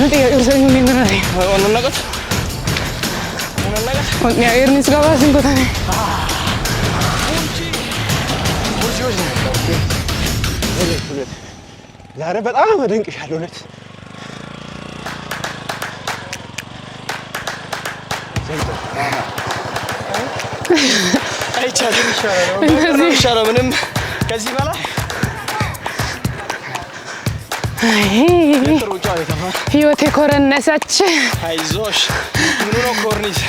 Nanti ya urusan ini nanti. Ono nakat. Oni air nih segala singkutannya. ዛሬ በጣም አደንቅሻለሁ እውነት አይቻልም ይሻላል ምንም ከዚህ በላይ ህይወቴ ኮረነሰች አይዞሽ ምኑ ነው ኮርኒስ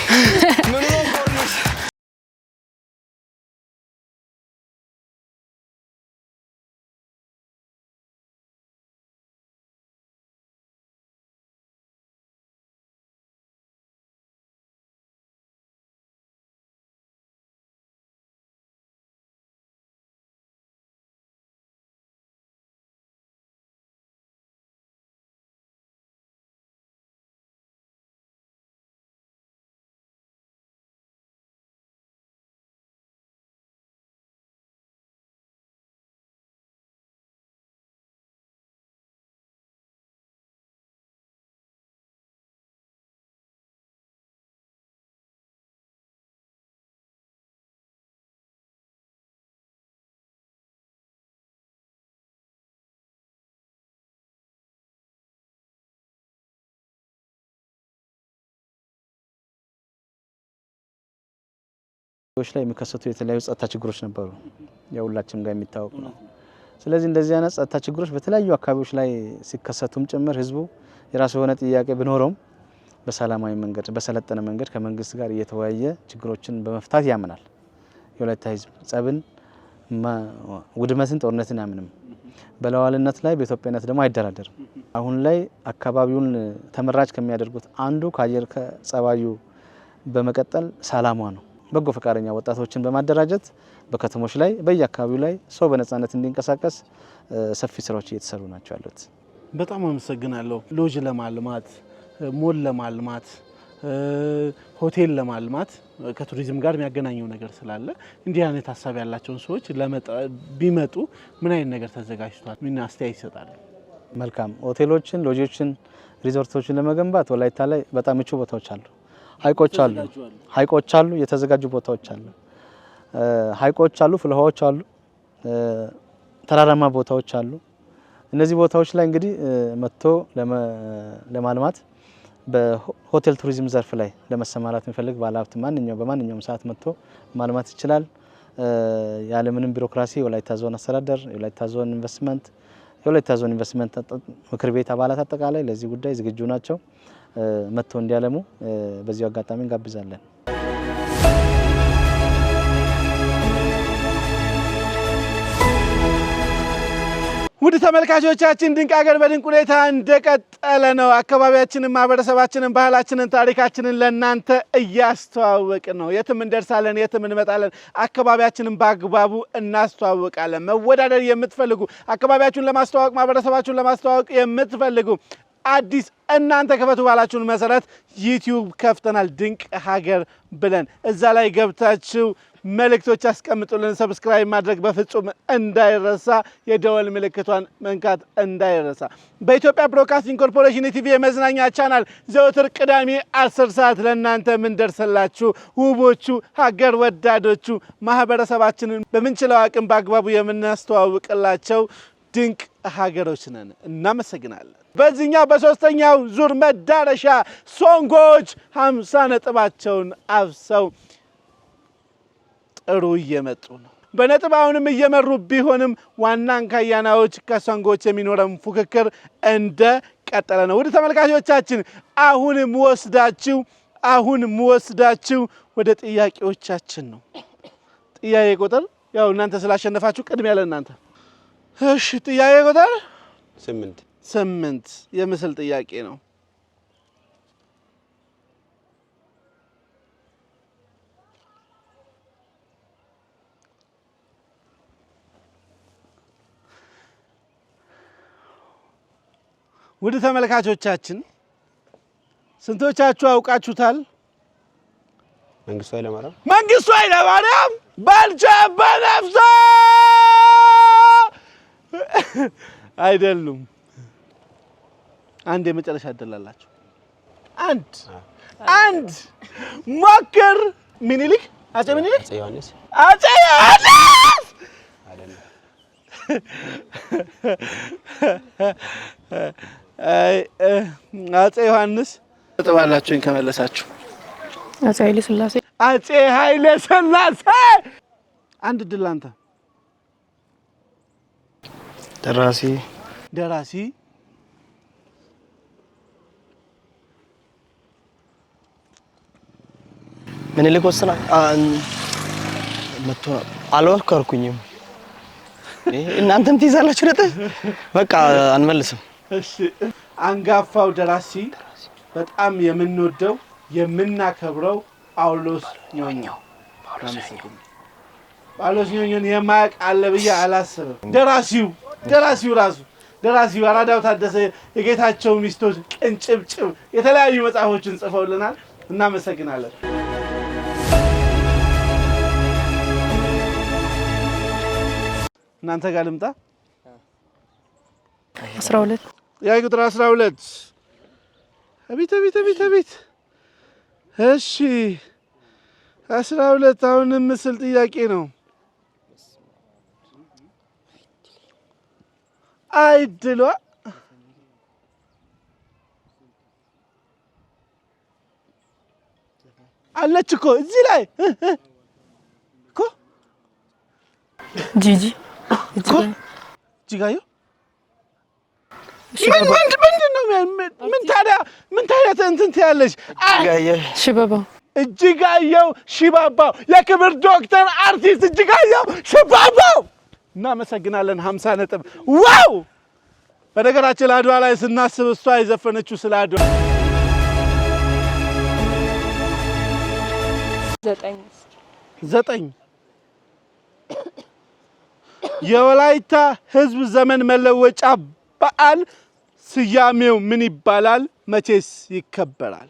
ዎች ላይ የሚከሰቱ የተለያዩ ጸጥታ ችግሮች ነበሩ ያውላችንም ጋር የሚታወቁ ነው ስለዚህ እንደዚህ አይነት ጸጥታ ችግሮች በተለያዩ አካባቢዎች ላይ ሲከሰቱም ጭምር ህዝቡ የራሱ የሆነ ጥያቄ ቢኖርም በሰላማዊ መንገድ በሰለጠነ መንገድ ከመንግስት ጋር እየተወያየ ችግሮችን በመፍታት ያምናል የወላይታ ህዝብ ጸብን ውድመትን ጦርነትን ያምንም በለዋልነት ላይ በኢትዮጵያነት ደግሞ አይደራደርም አሁን ላይ አካባቢውን ተመራጭ ከሚያደርጉት አንዱ ከአየር ከጸባዩ በመቀጠል ሰላሟ ነው በጎ ፈቃደኛ ወጣቶችን በማደራጀት በከተሞች ላይ በየአካባቢው ላይ ሰው በነጻነት እንዲንቀሳቀስ ሰፊ ስራዎች እየተሰሩ ናቸው ያሉት በጣም አመሰግናለሁ ሎጅ ለማልማት ሞል ለማልማት ሆቴል ለማልማት ከቱሪዝም ጋር የሚያገናኘው ነገር ስላለ እንዲህ አይነት ሐሳብ ያላቸውን ሰዎች ቢመጡ ምን አይነት ነገር ተዘጋጅቷል ምን አስተያየት ይሰጣሉ መልካም ሎጆችን ሪዞርቶችን ለመገንባት ወላይታ ላይ በጣም ምቹ ቦታዎች አሉ ሀይቆች አሉ የተዘጋጁ ቦታዎች አሉ ሀይቆች አሉ ፍልሃዎች አሉ ተራራማ ቦታዎች አሉ እነዚህ ቦታዎች ላይ እንግዲህ መጥቶ ለማልማት በሆቴል ቱሪዝም ዘርፍ ላይ ለመሰማራት የሚፈልግ ባለሀብት በማንኛውም ሰዓት መጥቶ ማልማት ይችላል ያለ ምንም ቢሮክራሲ ወላይታ ዞን አስተዳደር ወላይታ ዞን ኢንቨስትመንት ምክር ቤት አባላት አጠቃላይ ለዚህ ጉዳይ ዝግጁ ናቸው መጥቶ እንዲያለሙ በዚህ አጋጣሚ እንጋብዛለን ውድ ተመልካቾቻችን ድንቅ ሀገር በድንቅ ሁኔታ እንደቀጠለ ነው አካባቢያችንን ማህበረሰባችንን ባህላችንን ታሪካችንን ለናንተ እያስተዋወቅን ነው የትም እንደርሳለን የትም እንመጣለን አካባቢያችንን በአግባቡ እናስተዋውቃለን መወዳደር የምትፈልጉ አካባቢያችሁን ለማስተዋወቅ ማህበረሰባችሁን ለማስተዋወቅ የምትፈልጉ አዲስ እናንተ ከፈቱ ባላችሁን መሰረት ዩቲዩብ ከፍተናል ድንቅ ሀገር ብለን እዛ ላይ ገብታችሁ መልእክቶች አስቀምጡልን ሰብስክራይብ ማድረግ በፍጹም እንዳይረሳ የደወል ምልክቷን መንካት እንዳይረሳ በኢትዮጵያ ብሮድካስቲንግ ኮርፖሬሽን ኢቲቪ የመዝናኛ ቻናል ዘወትር ቅዳሜ 10 ሰዓት ለእናንተ ምን ደርሰላችሁ ውቦቹ ሀገር ወዳዶቹ ማህበረሰባችንን በምንችለው አቅም በአግባቡ የምናስተዋውቅላቸው ድንቅ ሀገሮች ነን እናመሰግናለን በዚህኛው በሶስተኛው ዙር መዳረሻ ሶንጎች 50 ነጥባቸውን አፍሰው ጥሩ እየመጡ ነው በነጥብ አሁንም እየመሩ ቢሆንም ዋናን ካያናዎች ከሶንጎች የሚኖረን ፉክክር እንደ ቀጠለ ነው ውድ ተመልካቾቻችን አሁንም ወስዳችሁ ወደ ጥያቄዎቻችን ነው ጥያቄ ቁጥር ያው እናንተ ስላሸነፋችሁ ቅድሚያ ለእናንተ እሺ ጥያቄ ቁጥር 8 የምስል ጥያቄ ነው ውድ ተመልካቾቻችን ስንቶቻችሁ አውቃችሁታል መንግስቱ ኃይለማርያም ባልቻ በነፍሶ አይደሉም አንድ የመጨረሻ እድላላችሁ አንድ ሞክር ምኒልክ አፄ ምኒልክ አፄ ዮሐንስ አፄ ዮሐንስ ተባላችሁኝ ከመለሳችሁ አፄ ኃይለ ሥላሴ አንድ ድል አንተ ደራሲ ምኒልክ ወስና መጥቶ አልወከርኩኝም እናንተም ትይዛላችሁ ነጥብ በቃ አንመልስም እሺ አንጋፋው ደራሲ በጣም የምንወደው የምናከብረው ጳውሎስ ኞኞ ጳውሎስ ኞኞን የማያውቅ አለ ብዬ አላስብም ደራሲው አራዳው ታደሰ የጌታቸው ሚስቶች ቅንጭብጭብ የተለያዩ መጽሐፎችን ጽፈውልናል እናመሰግናለን እናንተ ጋር ልምጣ 12 ያ ቁጥር 12 አቤት እሺ 12 አሁንም ምስል ጥያቄ ነው አይድሏ አለች እኮ እዚህ ላይ እኮ ጂጂ ጂጋዮ ምንድን ነው ምን ታዲያ እንትን ትያለሽ ሽባባው እጅጋየሁ ሽባባው የክብር ዶክተር አርቲስት እጅጋየሁ ሽባባው እናመሰግናለን 50 ነጥብ ዋው በነገራችን አድዋ ላይ ስናስብ እሷ የዘፈነችው ስለ አድዋ 9 የወላይታ ህዝብ ዘመን መለወጫ በዓል ስያሜው ምን ይባላል መቼስ ይከበራል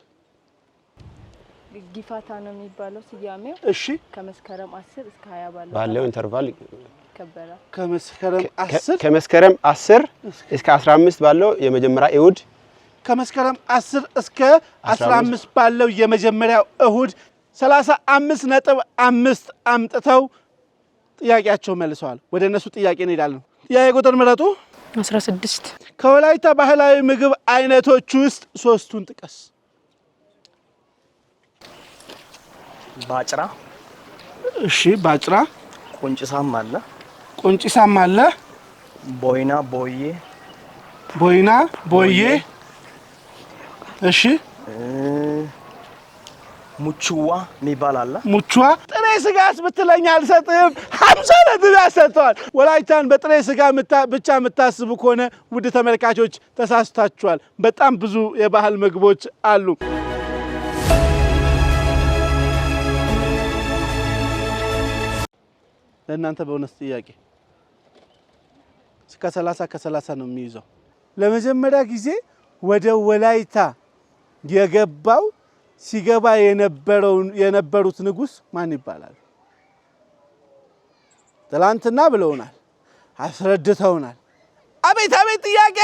ጊፋታ ነው የሚባለው ስያሜው እሺ ከመስከረም 10 እስከ 20 ባለው ኢንተርቫል ይከበራል ከመስከረም 10 እስከ 15 ባለው የመጀመሪያ እሁድ ከመስከረም 10 እስከ 15 ባለው የመጀመሪያው እሁድ 35.5 አምጥተው ጥያቄያቸው መልሰዋል ወደ እነሱ ጥያቄ እንሄዳለን ጥያቄ ቁጥር ምረጡ 16 ከወላይታ ባህላዊ ምግብ አይነቶች ውስጥ ሶስቱን ጥቀስ ባጭራ እሺ ባጭራ ቁንጭሳም አለ ቦይና ቦዬ እሺ ሙቹዋ የሚባል አለ ሙቹዋ ጥሬ ስጋስ ብትለኝ አልሰጥም 50 ነጥብ ያሰጥቷል ወላይታን በጥሬ ስጋ ብቻ የምታስቡ ከሆነ ውድ ተመልካቾች ተሳስታችኋል በጣም ብዙ የባህል ምግቦች አሉ ለእናንተ በእውነት ጥያቄ እስከ 30 ነው የሚይዘው ለመጀመሪያ ጊዜ ወደ ወላይታ የገባው ሲገባ የነበሩት ንጉስ ማን ይባላል ትላንትና ብለውናል አስረድተውናል አቤት ጥያቄ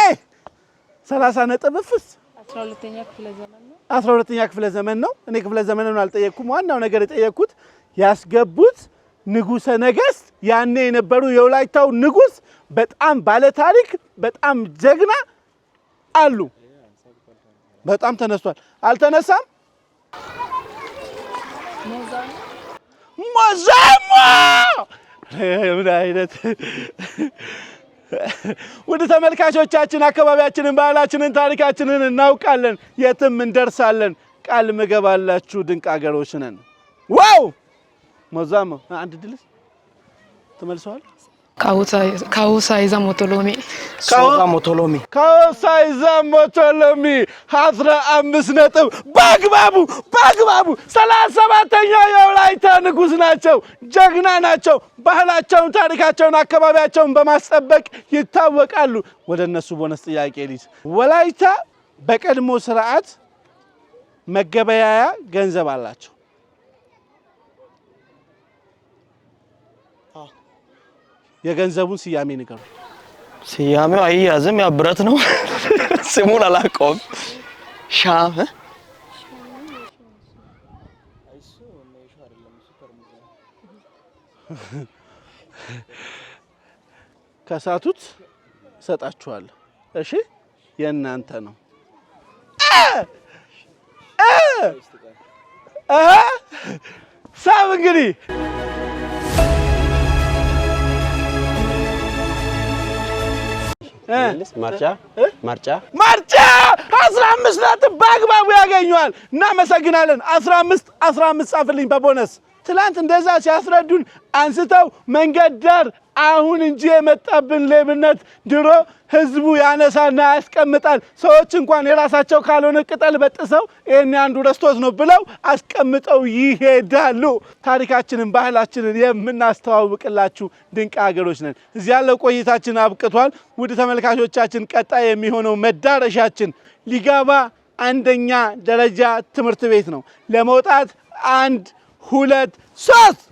30 ነጥብ ፍስ 12ኛ ክፍለ ዘመን ነው እኔ ክፍለ ዘመኑን አልጠየቅኩም ዋናው ነገር የጠየቅኩት ያስገቡት ንጉሰ ነገስት ያኔ የነበሩ የወላይታው ንጉስ በጣም ባለ ታሪክ በጣም ጀግና አሉ በጣም ተነስቷል አልተነሳም ሞዛሞ ምን አይነት ወደ ተመልካቾቻችን አካባቢያችንን ባህላችንን ታሪካችንን እናውቃለን የትም እንደርሳለን ቃል መገባላችሁ ድንቅ አገሮች ነን ዋው ሞዛሞ አንድ ድልስ ተመልሰዋል ካውሳይዛ ሞቶሎሚ 15 ነጥብ በአግባቡ 37ኛው የወላይታ ንጉስ ናቸው ጀግና ናቸው ባህላቸውን ታሪካቸውን አካባቢያቸውን በማስጠበቅ ይታወቃሉ ወደ እነሱ ቦነስ ጥያቄ ሊስ ወላይታ በቀድሞ ስርዓት መገበያያ ገንዘብ አላቸው የገንዘቡን ስያሜ ንገሩ ስያሜው አይያዝም ያ ብረት ነው ስሙን አላውቀውም። ሻም ከሳቱት ሰጣችኋል። እሺ የእናንተ ነው። ሳብ እንግዲህ ማርጫ 15 ነጥብ በአግባቡ ያገኘዋል። እናመሰግናለን። 15 ጻፍልኝ በቦነስ። ትላንት እንደዛ ሲያስረዱን አንስተው መንገድ ዳር አሁን እንጂ የመጣብን ሌብነት ድሮ ህዝቡ ያነሳና ያስቀምጣል። ሰዎች እንኳን የራሳቸው ካልሆነ ቅጠል በጥሰው ይሄን አንዱ ረስቶት ነው ብለው አስቀምጠው ይሄዳሉ። ታሪካችንን ባህላችንን የምናስተዋውቅላችሁ ድንቅ ሀገሮች ነን። እዚህ ያለው ቆይታችን አብቅቷል። ውድ ተመልካቾቻችን ቀጣይ የሚሆነው መዳረሻችን ሊጋባ አንደኛ ደረጃ ትምህርት ቤት ነው። ለመውጣት 1 2 3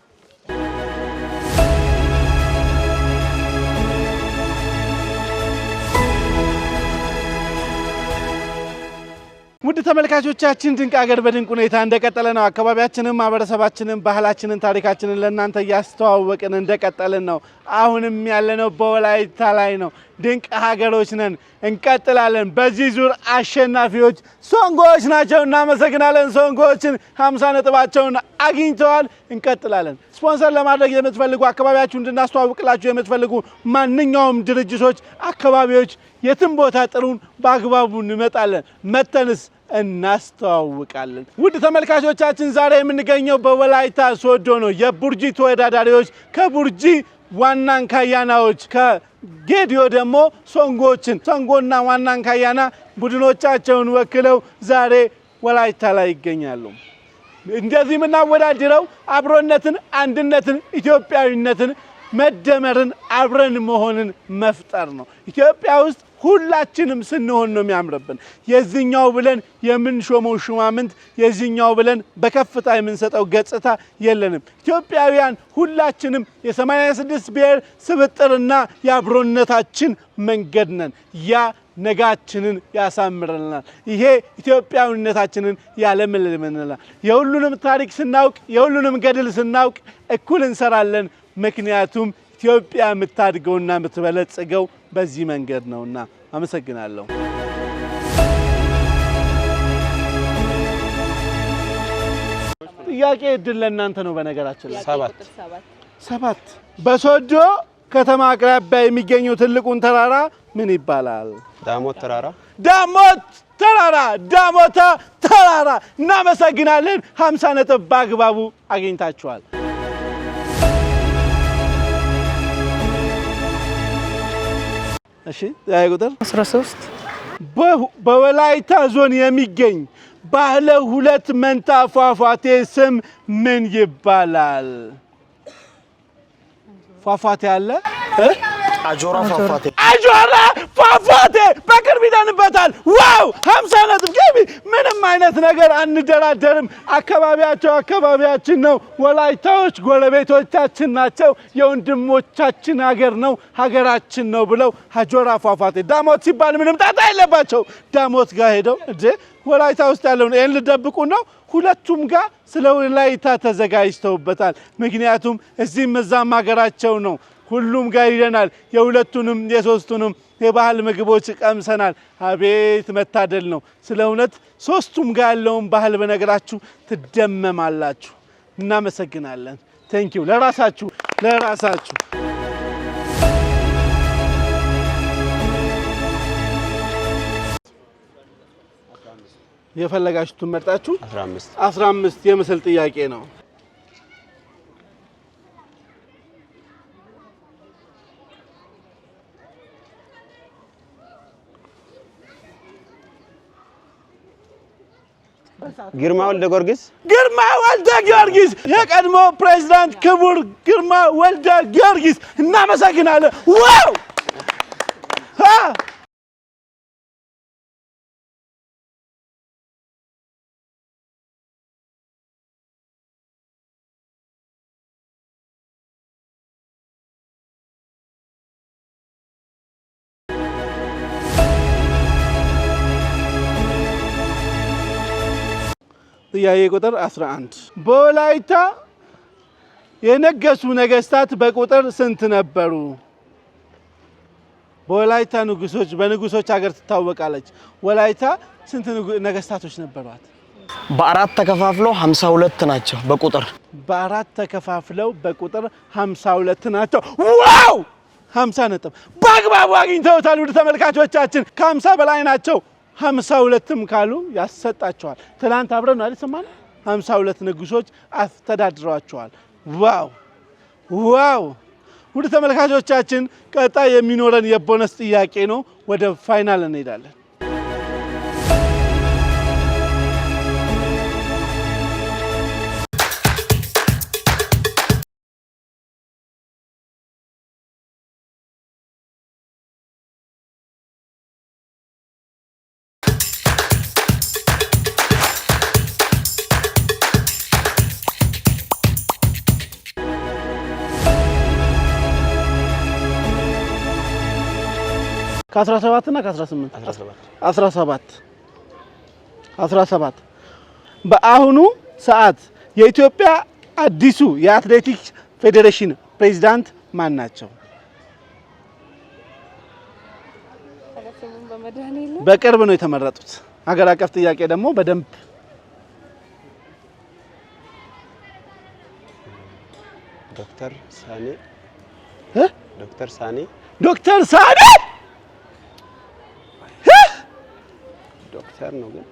ውድ ተመልካቾቻችን ድንቅ ሀገር በድንቅ ሁኔታ እንደቀጠለ ነው። አካባቢያችንን፣ ማህበረሰባችንን፣ ባህላችንን፣ ታሪካችንን ለእናንተ እያስተዋወቅን እንደቀጠልን ነው። አሁንም ያለነው በወላይታ ላይ ነው። ድንቅ ሀገሮች ነን፣ እንቀጥላለን። በዚህ ዙር አሸናፊዎች ሶንጎዎች ናቸው። እናመሰግናለን። ሶንጎዎችን 50 ነጥባቸውን አግኝተዋል። እንቀጥላለን። ስፖንሰር ለማድረግ የምትፈልጉ አካባቢያችሁ እንድናስተዋውቅላችሁ የምትፈልጉ ማንኛውም ድርጅቶች፣ አካባቢዎች የትም ቦታ ጥሩን፣ በአግባቡ እንመጣለን። መተንስ እናስተዋውቃለን። ውድ ተመልካቾቻችን ዛሬ የምንገኘው በወላይታ ሶዶ ነው። የቡርጂ ተወዳዳሪዎች ከቡርጂ ዋናን ካያናዎች ከጌዲዮ ደግሞ ሶንጎችን ሶንጎና ዋናን ካያና ቡድኖቻቸውን ወክለው ዛሬ ወላይታ ላይ ይገኛሉ። እንደዚህ የምናወዳድረው አብሮነትን፣ አንድነትን፣ ኢትዮጵያዊነትን፣ መደመርን፣ አብረን መሆንን መፍጠር ነው። ኢትዮጵያ ውስጥ ሁላችንም ስንሆን ነው የሚያምርብን። የዚህኛው ብለን የምንሾመው ሹማምንት፣ የዚህኛው ብለን በከፍታ የምንሰጠው ገጽታ የለንም። ኢትዮጵያውያን ሁላችንም የ86 ብሔር ስብጥርና የአብሮነታችን መንገድ ነን። ያ ነጋችንን ያሳምረናል። ይሄ ኢትዮጵያዊነታችንን ያለምልመናል። የሁሉንም ታሪክ ስናውቅ፣ የሁሉንም ገድል ስናውቅ እኩል እንሰራለን። ምክንያቱም ኢትዮጵያ የምታድገውና የምትበለጽገው በዚህ መንገድ ነውና። አመሰግናለሁ። ጥያቄ እድል ለእናንተ ነው። በነገራችን ላይ 7 በሶዶ ከተማ አቅራቢያ የሚገኘው ትልቁን ተራራ ምን ይባላል? ዳሞት ተራራ። ዳሞታ ተራራ። እናመሰግናለን። 50 ነጥብ በአግባቡ አግኝታችኋል። እሺ ያ ቁጥር 13 በወላይታ ዞን የሚገኝ ባለ 2 መንታ ፏፏቴ ስም ምን ይባላል? ፏፏቴ አለ። አጆራ ፏፏቴ። በቅርብ ይደንበታል። ዋው 50 ነጥብ ገቢ። ምንም አይነት ነገር አንደራደርም። አካባቢያችን ነው። ወላይታዎች ጎረቤቶቻችን ናቸው። የወንድሞቻችን ሀገር ነው፣ ሀገራችን ነው ብለው አጆራ ፏፏቴ። ዳሞት ሲባል ምንም ጣጣ የለባቸው። ዳሞት ጋር ሄደው እንዴ ወላይታ ውስጥ ያለውን ይሄን ልደብቁ ነው? ሁለቱም ጋር ስለ ወላይታ ተዘጋጅተውበታል። ምክንያቱም እዚህም እዛም ሀገራቸው ነው። ሁሉም ጋር ይደናል። የሁለቱንም የሶስቱንም የባህል ምግቦች ቀምሰናል። አቤት መታደል ነው። ስለ እውነት ሶስቱም ጋር ያለውን ባህል በነገራችሁ ትደመማላችሁ። እናመሰግናለን። ቴንኪው። ለራሳችሁ የፈለጋችሁትን መርጣችሁ 15 የምስል ጥያቄ ነው። ግርማ ወልደ ጊዮርጊስ የቀድሞ ፕሬዝዳንት ክቡር ግርማ ወልደ ጊዮርጊስ እናመሰግናለን። ዋው ጥያቄ ቁጥር 11 በወላይታ የነገሱ ነገስታት በቁጥር ስንት ነበሩ? በወላይታ ንጉሶች በንጉሶች ሀገር ትታወቃለች። ወላይታ ስንት ነገስታቶች ነበሯት? በአራት ተከፋፍለው 52 ናቸው በቁጥር። በአራት ተከፋፍለው በቁጥር 52 ናቸው። ዋው! 50 ነጥብ በአግባቡ አግኝተውታል። ውድ ተመልካቾቻችን ከ50 በላይ ናቸው። 52ም ካሉ ያሰጣቸዋል። ትናንት አብረን ነው አይደል ሰማን? 52 ንጉሶች አስተዳድረዋቸዋል። ዋው ዋው! ውድ ተመልካቾቻችን ቀጣይ የሚኖረን የቦነስ ጥያቄ ነው። ወደ ፋይናል እንሄዳለን። ከ17 እና ከ18 17 በአሁኑ ሰዓት የኢትዮጵያ አዲሱ የአትሌቲክስ ፌዴሬሽን ፕሬዝዳንት ማን ናቸው? በቅርብ ነው የተመረጡት። ሀገር አቀፍ ጥያቄ ደግሞ በደንብ ዶክተር ሳኔ ዶክተር ሳኔ ዶክተር ነው ግን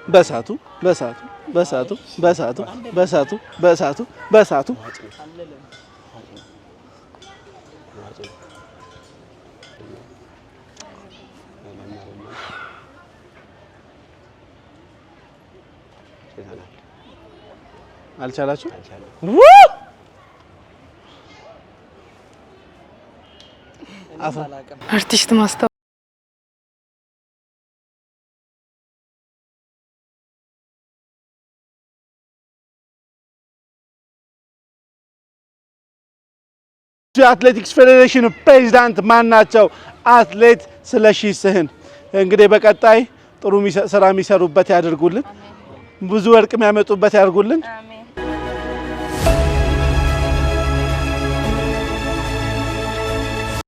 በሳቱ አልቻላችሁ? አርቲስት ማስታወ የአትሌቲክስ ፌዴሬሽን ፕሬዝዳንት ማን ናቸው? አትሌት ስለሺ ስህን። እንግዲህ በቀጣይ ጥሩ ስራ የሚሰሩበት ያድርጉልን። ብዙ ወርቅ የሚያመጡበት ያድርጉልን።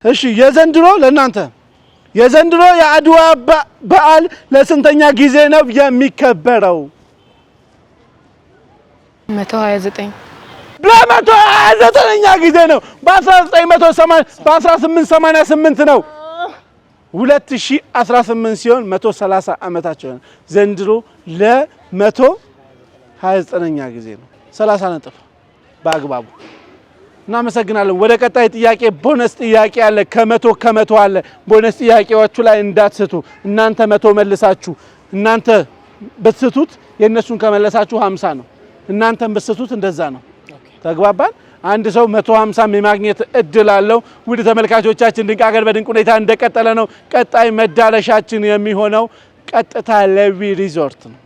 እሺ የዘንድሮ ለእናንተ የዘንድሮ የአድዋ በዓል ለስንተኛ ጊዜ ነው የሚከበረው? 129 ለ129ኛ ጊዜ ነው። በ1888 ነው። 2018 ሲሆን 130 ዓመታቸው ነው። ዘንድሮ ለ129ኛ ጊዜ ነው። 30 ነጥብ በአግባቡ እናመሰግናለን። ወደ ቀጣይ ጥያቄ ቦነስ ጥያቄ አለ። ከመቶ አለ። ቦነስ ጥያቄዎቹ ላይ እንዳትስቱ። እናንተ 100 መልሳችሁ እናንተ በትስቱት የነሱን ከመለሳችሁ 50 ነው። እናንተም በትስቱት እንደዛ ነው። ተግባባን? አንድ ሰው 150 የማግኘት እድል አለው። ውድ ተመልካቾቻችን ድንቅ ሀገር በድንቅ ሁኔታ እንደቀጠለ ነው። ቀጣይ መዳረሻችን የሚሆነው ቀጥታ ለዊ ሪዞርት ነው።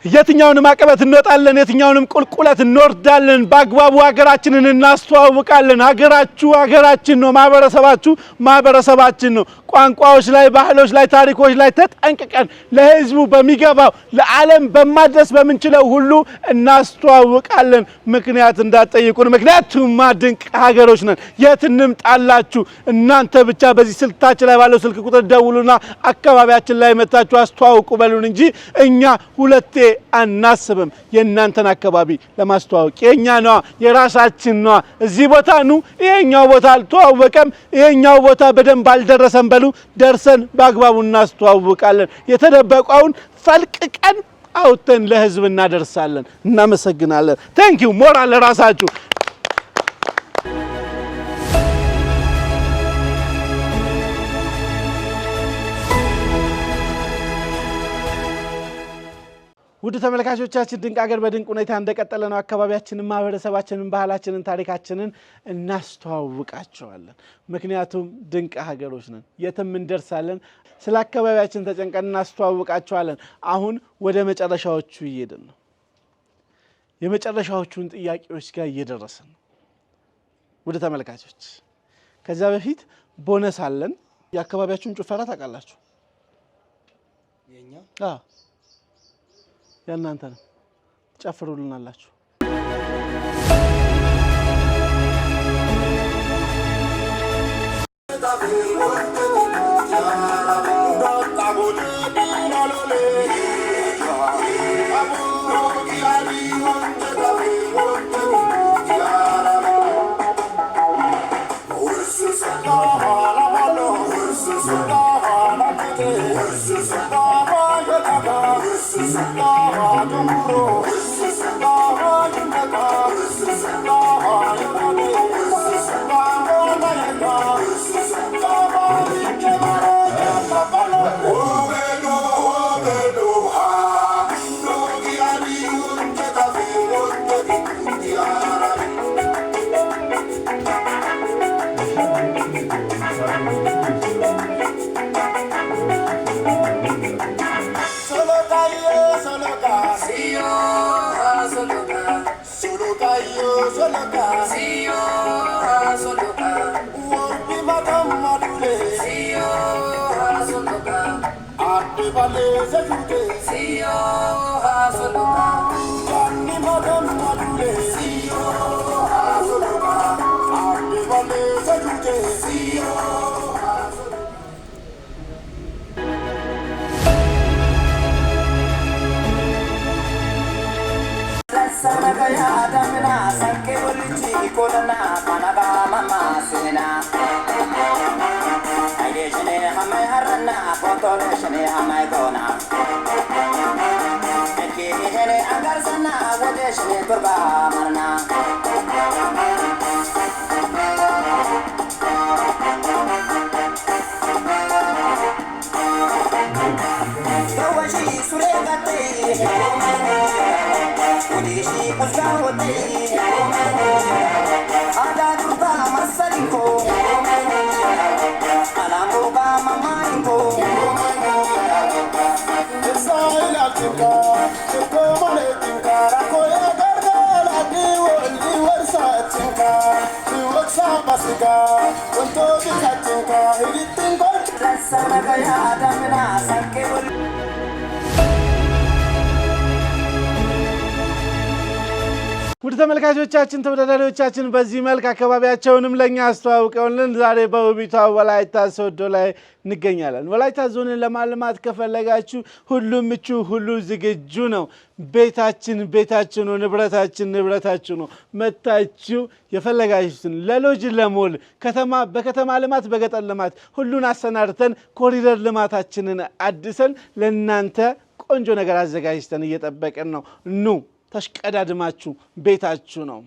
የትኛውንም አቀበት እንወጣለን፣ የትኛውንም ቁልቁለት እንወርዳለን። በአግባቡ ሀገራችንን እናስተዋውቃለን። ሀገራችሁ ሀገራችን ነው፣ ማህበረሰባችሁ ማህበረሰባችን ነው። ቋንቋዎች ላይ፣ ባህሎች ላይ፣ ታሪኮች ላይ ተጠንቅቀን ለህዝቡ በሚገባው ለዓለም በማድረስ በምንችለው ሁሉ እናስተዋውቃለን። ምክንያት እንዳትጠይቁን፣ ምክንያቱም ድንቅ ሀገሮች ነን። የት እንምጣላችሁ? እናንተ ብቻ በዚህ ስልካችን ላይ ባለው ስልክ ቁጥር ደውሉና አካባቢያችን ላይ መታችሁ አስተዋውቁ በሉን እንጂ እኛ ሁለቴ አናስብም። የእናንተን አካባቢ ለማስተዋወቅ የኛ ነው፣ የራሳችን ነው። እዚህ ቦታ ኑ፣ ይሄኛው ቦታ አልተዋወቀም፣ ይሄኛው ቦታ በደንብ አልደረሰም በሉ፣ ደርሰን በአግባቡ እናስተዋውቃለን። የተደበቀውን ፈልቅቀን አውጥተን ለህዝብ እናደርሳለን። እናመሰግናለን። ቴንኪው ሞራል ለራሳችሁ። ውድ ተመልካቾቻችን ድንቅ ሀገር በድንቅ ሁኔታ እንደቀጠለ ነው። አካባቢያችንን፣ ማህበረሰባችንን፣ ባህላችንን፣ ታሪካችንን እናስተዋውቃቸዋለን። ምክንያቱም ድንቅ ሀገሮች ነን፣ የትም እንደርሳለን። ስለ አካባቢያችን ተጨንቀን እናስተዋውቃቸዋለን። አሁን ወደ መጨረሻዎቹ እየሄድን ነው። የመጨረሻዎቹን ጥያቄዎች ጋር እየደረስን ነው። ወደ ተመልካቾች ከዛ በፊት ቦነስ አለን የአካባቢያችሁን ጭፈራ ታውቃላችሁ የኛ ያናንተ ነው ጨፍሩልናላችሁ ውድ ተመልካቾቻችን ተወዳዳሪዎቻችን በዚህ መልክ አካባቢያቸውንም ለኛ አስተዋውቀውልን ዛሬ በውቢቷ ወላይታ ሶዶ ላይ እንገኛለን። ወላይታ ዞንን ለማልማት ከፈለጋችሁ ሁሉም ምቹ ሁሉ ዝግጁ ነው። ቤታችን ቤታችን ነው፣ ንብረታችን ንብረታችሁ ነው። መታችሁ የፈለጋችሁትን ለሎጅ ለሞል ከተማ በከተማ ልማት በገጠር ልማት ሁሉን አሰናድተን ኮሪደር ልማታችንን አድሰን ለናንተ ቆንጆ ነገር አዘጋጅተን እየጠበቀን ነው። ኑ ተሽቀዳድማችሁ ቤታችሁ ነው።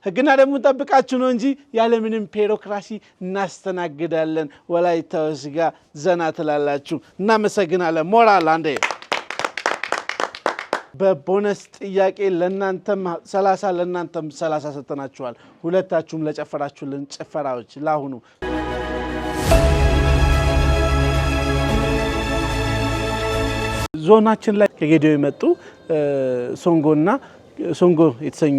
ህግና ደንቡን ጠብቃችሁ ነው እንጂ ያለ ምንም ቢሮክራሲ እናስተናግዳለን። ወላይታዎች ጋር ዘና ትላላችሁ። እናመሰግናለን። ሞራል አንዴ በቦነስ ጥያቄ ለናንተም 30 ለናንተም 30 ሰጥተናችኋል። ሁለታችሁም ለጨፈራችሁልን ጭፈራዎች ላሁኑ ዞናችን ላይ ከጌዲዮ የመጡ ሶንጎና ሶንጎ የተሰኙ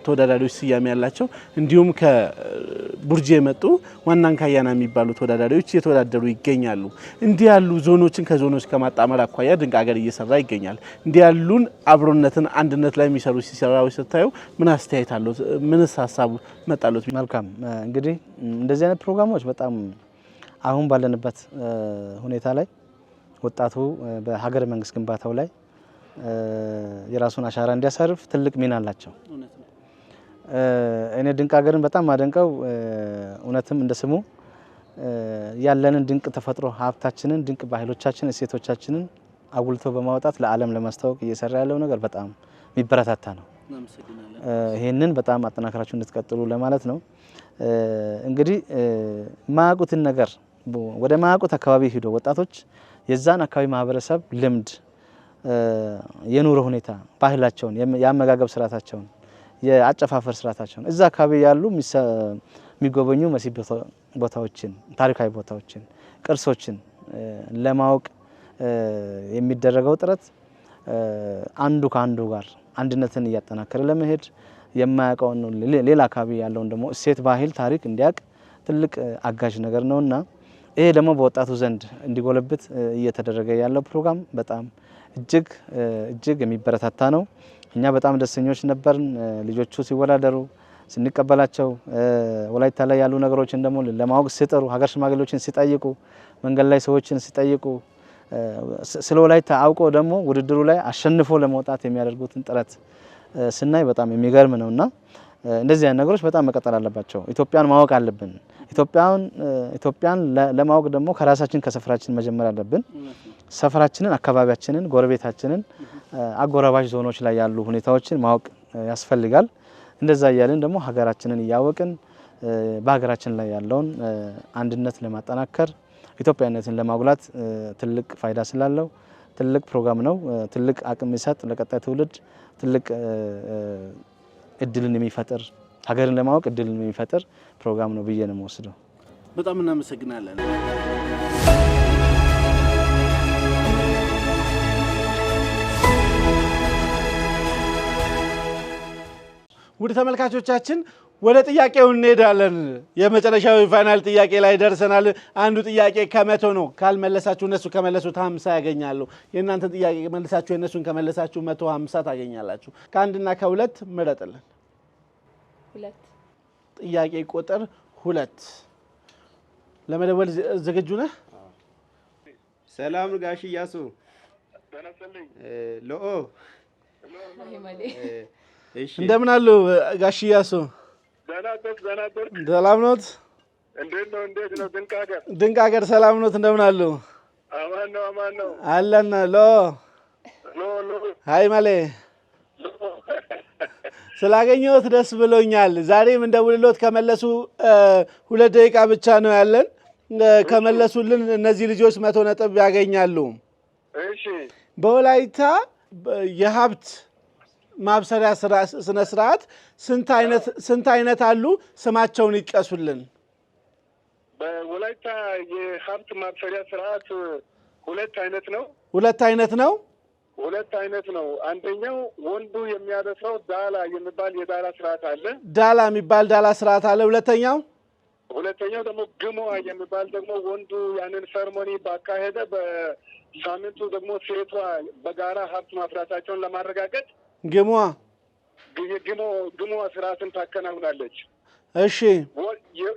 ተወዳዳሪዎች ስያሜ ያላቸው እንዲሁም ከቡርጂ የመጡ ዋናንካያና የሚባሉ ተወዳዳሪዎች እየተወዳደሩ ይገኛሉ። እንዲህ ያሉ ዞኖችን ከዞኖች ከማጣመር አኳያ ድንቅ ሀገር እየሰራ ይገኛል። እንዲህ ያሉን አብሮነትን አንድነት ላይ የሚሰሩ ሲሰራው ስታዩ ምን አስተያየት አለው? ምንስ ሀሳቡ መጣሉት? መልካም እንግዲህ እንደዚህ አይነት ፕሮግራሞች በጣም አሁን ባለንበት ሁኔታ ላይ ወጣቱ በሀገር መንግስት ግንባታው ላይ የራሱን አሻራ እንዲያሳርፍ ትልቅ ሚና አላቸው። እኔ ድንቅ ሀገርን በጣም ማደንቀው እውነትም እንደስሙ ያለንን ድንቅ ተፈጥሮ ሀብታችንን ድንቅ ባህሎቻችንን እሴቶቻችንን አጉልቶ በማውጣት ለዓለም ለማስተዋወቅ እየሰራ ያለው ነገር በጣም የሚበረታታ ነው። ይሄንን በጣም አጠናክራችሁ እንድትቀጥሉ ለማለት ነው። እንግዲህ ማያውቁትን ነገር ወደ ማያውቁት አካባቢ ሄዶ ወጣቶች የዛን አካባቢ ማህበረሰብ ልምድ የኑሮ ሁኔታ ባህላቸውን የአመጋገብ ስርዓታቸውን የአጨፋፈር ስርዓታቸውን እዛ አካባቢ ያሉ የሚጎበኙ መስህብ ቦታዎችን ታሪካዊ ቦታዎችን ቅርሶችን ለማወቅ የሚደረገው ጥረት አንዱ ከአንዱ ጋር አንድነትን እያጠናከረ ለመሄድ የማያውቀውን ሌላ አካባቢ ያለውን ደግሞ እሴት ባህል ታሪክ እንዲያውቅ ትልቅ አጋዥ ነገር ነውና ይሄ ደግሞ በወጣቱ ዘንድ እንዲጎለብት እየተደረገ ያለው ፕሮግራም በጣም እጅግ የሚበረታታ ነው። እኛ በጣም ደስተኞች ነበርን ልጆቹ ሲወዳደሩ ስንቀበላቸው ወላይታ ላይ ያሉ ነገሮችን ደግሞ ለማወቅ ሲጥሩ ሀገር ሽማግሌዎችን ሲጠይቁ መንገድ ላይ ሰዎችን ሲጠይቁ ስለ ወላይታ አውቆ ደግሞ ውድድሩ ላይ አሸንፎ ለመውጣት የሚያደርጉትን ጥረት ስናይ በጣም የሚገርም ነውና እንደዚህ አይነት ነገሮች በጣም መቀጠል አለባቸው። ኢትዮጵያን ማወቅ አለብን። ኢትዮጵያን ለማወቅ ደግሞ ከራሳችን ከሰፈራችን መጀመር አለብን። ሰፈራችንን፣ አካባቢያችንን፣ ጎረቤታችንን፣ አጎራባች ዞኖች ላይ ያሉ ሁኔታዎችን ማወቅ ያስፈልጋል። እንደዛ እያልን ደግሞ ሀገራችንን እያወቅን በሀገራችን ላይ ያለውን አንድነት ለማጠናከር ኢትዮጵያዊነትን ለማጉላት ትልቅ ፋይዳ ስላለው ትልቅ ፕሮግራም ነው። ትልቅ አቅም ይሰጥ ለቀጣይ ትውልድ ትልቅ እድልን የሚፈጥር ሀገርን ለማወቅ እድልን የሚፈጥር ፕሮግራም ነው ብዬ ነው የምወስደው። በጣም እናመሰግናለን። ውድ ተመልካቾቻችን ወደ ጥያቄው እንሄዳለን። የመጨረሻው ፋይናል ጥያቄ ላይ ደርሰናል። አንዱ ጥያቄ ከመቶ ነው። ካልመለሳችሁ እነሱ ከመለሱት 50 ያገኛሉ። የእናንተን ጥያቄ መልሳችሁ የእነሱን ከመለሳችሁ 150 ታገኛላችሁ። ከአንድና ከሁለት ምረጥልን። ሁለት ጥያቄ ቁጥር 2 ለመደወል ዝግጁ ነህ? ሰላም ጋሽ ኢያሱ ሎኦ እሺ እንደምን አሉ ጋሽ ኢያሱ? ሰላም ኖት? እንዴት ነው? ድንቅ ሀገር ሰላም ኖት? እንደምን አሉ? አማን ነው አለን። ሎ ሃይ ማሌ ስላገኘሁት ደስ ብሎኛል። ዛሬም እንደውልሎት ከመለሱ 2 ደቂቃ ብቻ ነው ያለን። ከመለሱልን እነዚህ ልጆች 100 ነጥብ ያገኛሉ። እሺ በወላይታ የሀብት ማብሰሪያ ስነ ስርዓት ስንት አይነት አሉ? ስማቸውን ይጥቀሱልን። በወላይታ የሀብት ማብሰሪያ ስርዓት 2 አይነት ነው። 2 አይነት ነው። 2 አይነት ነው። አንደኛው ወንዱ የሚያበስረው ዳላ የሚባል የዳላ ስርዓት አለ። ዳላ የሚባል ዳላ ስርዓት አለ። ሁለተኛው ደግሞ ግሞ የሚባል ደግሞ ወንዱ ያንን ሰርሞኒ ባካሄደ በሳምንቱ ደግሞ ሴቷ በጋራ ሀብት ማፍራታቸውን ለማረጋገጥ ግሞ ስርዓትን ታከናውናለች። እሺ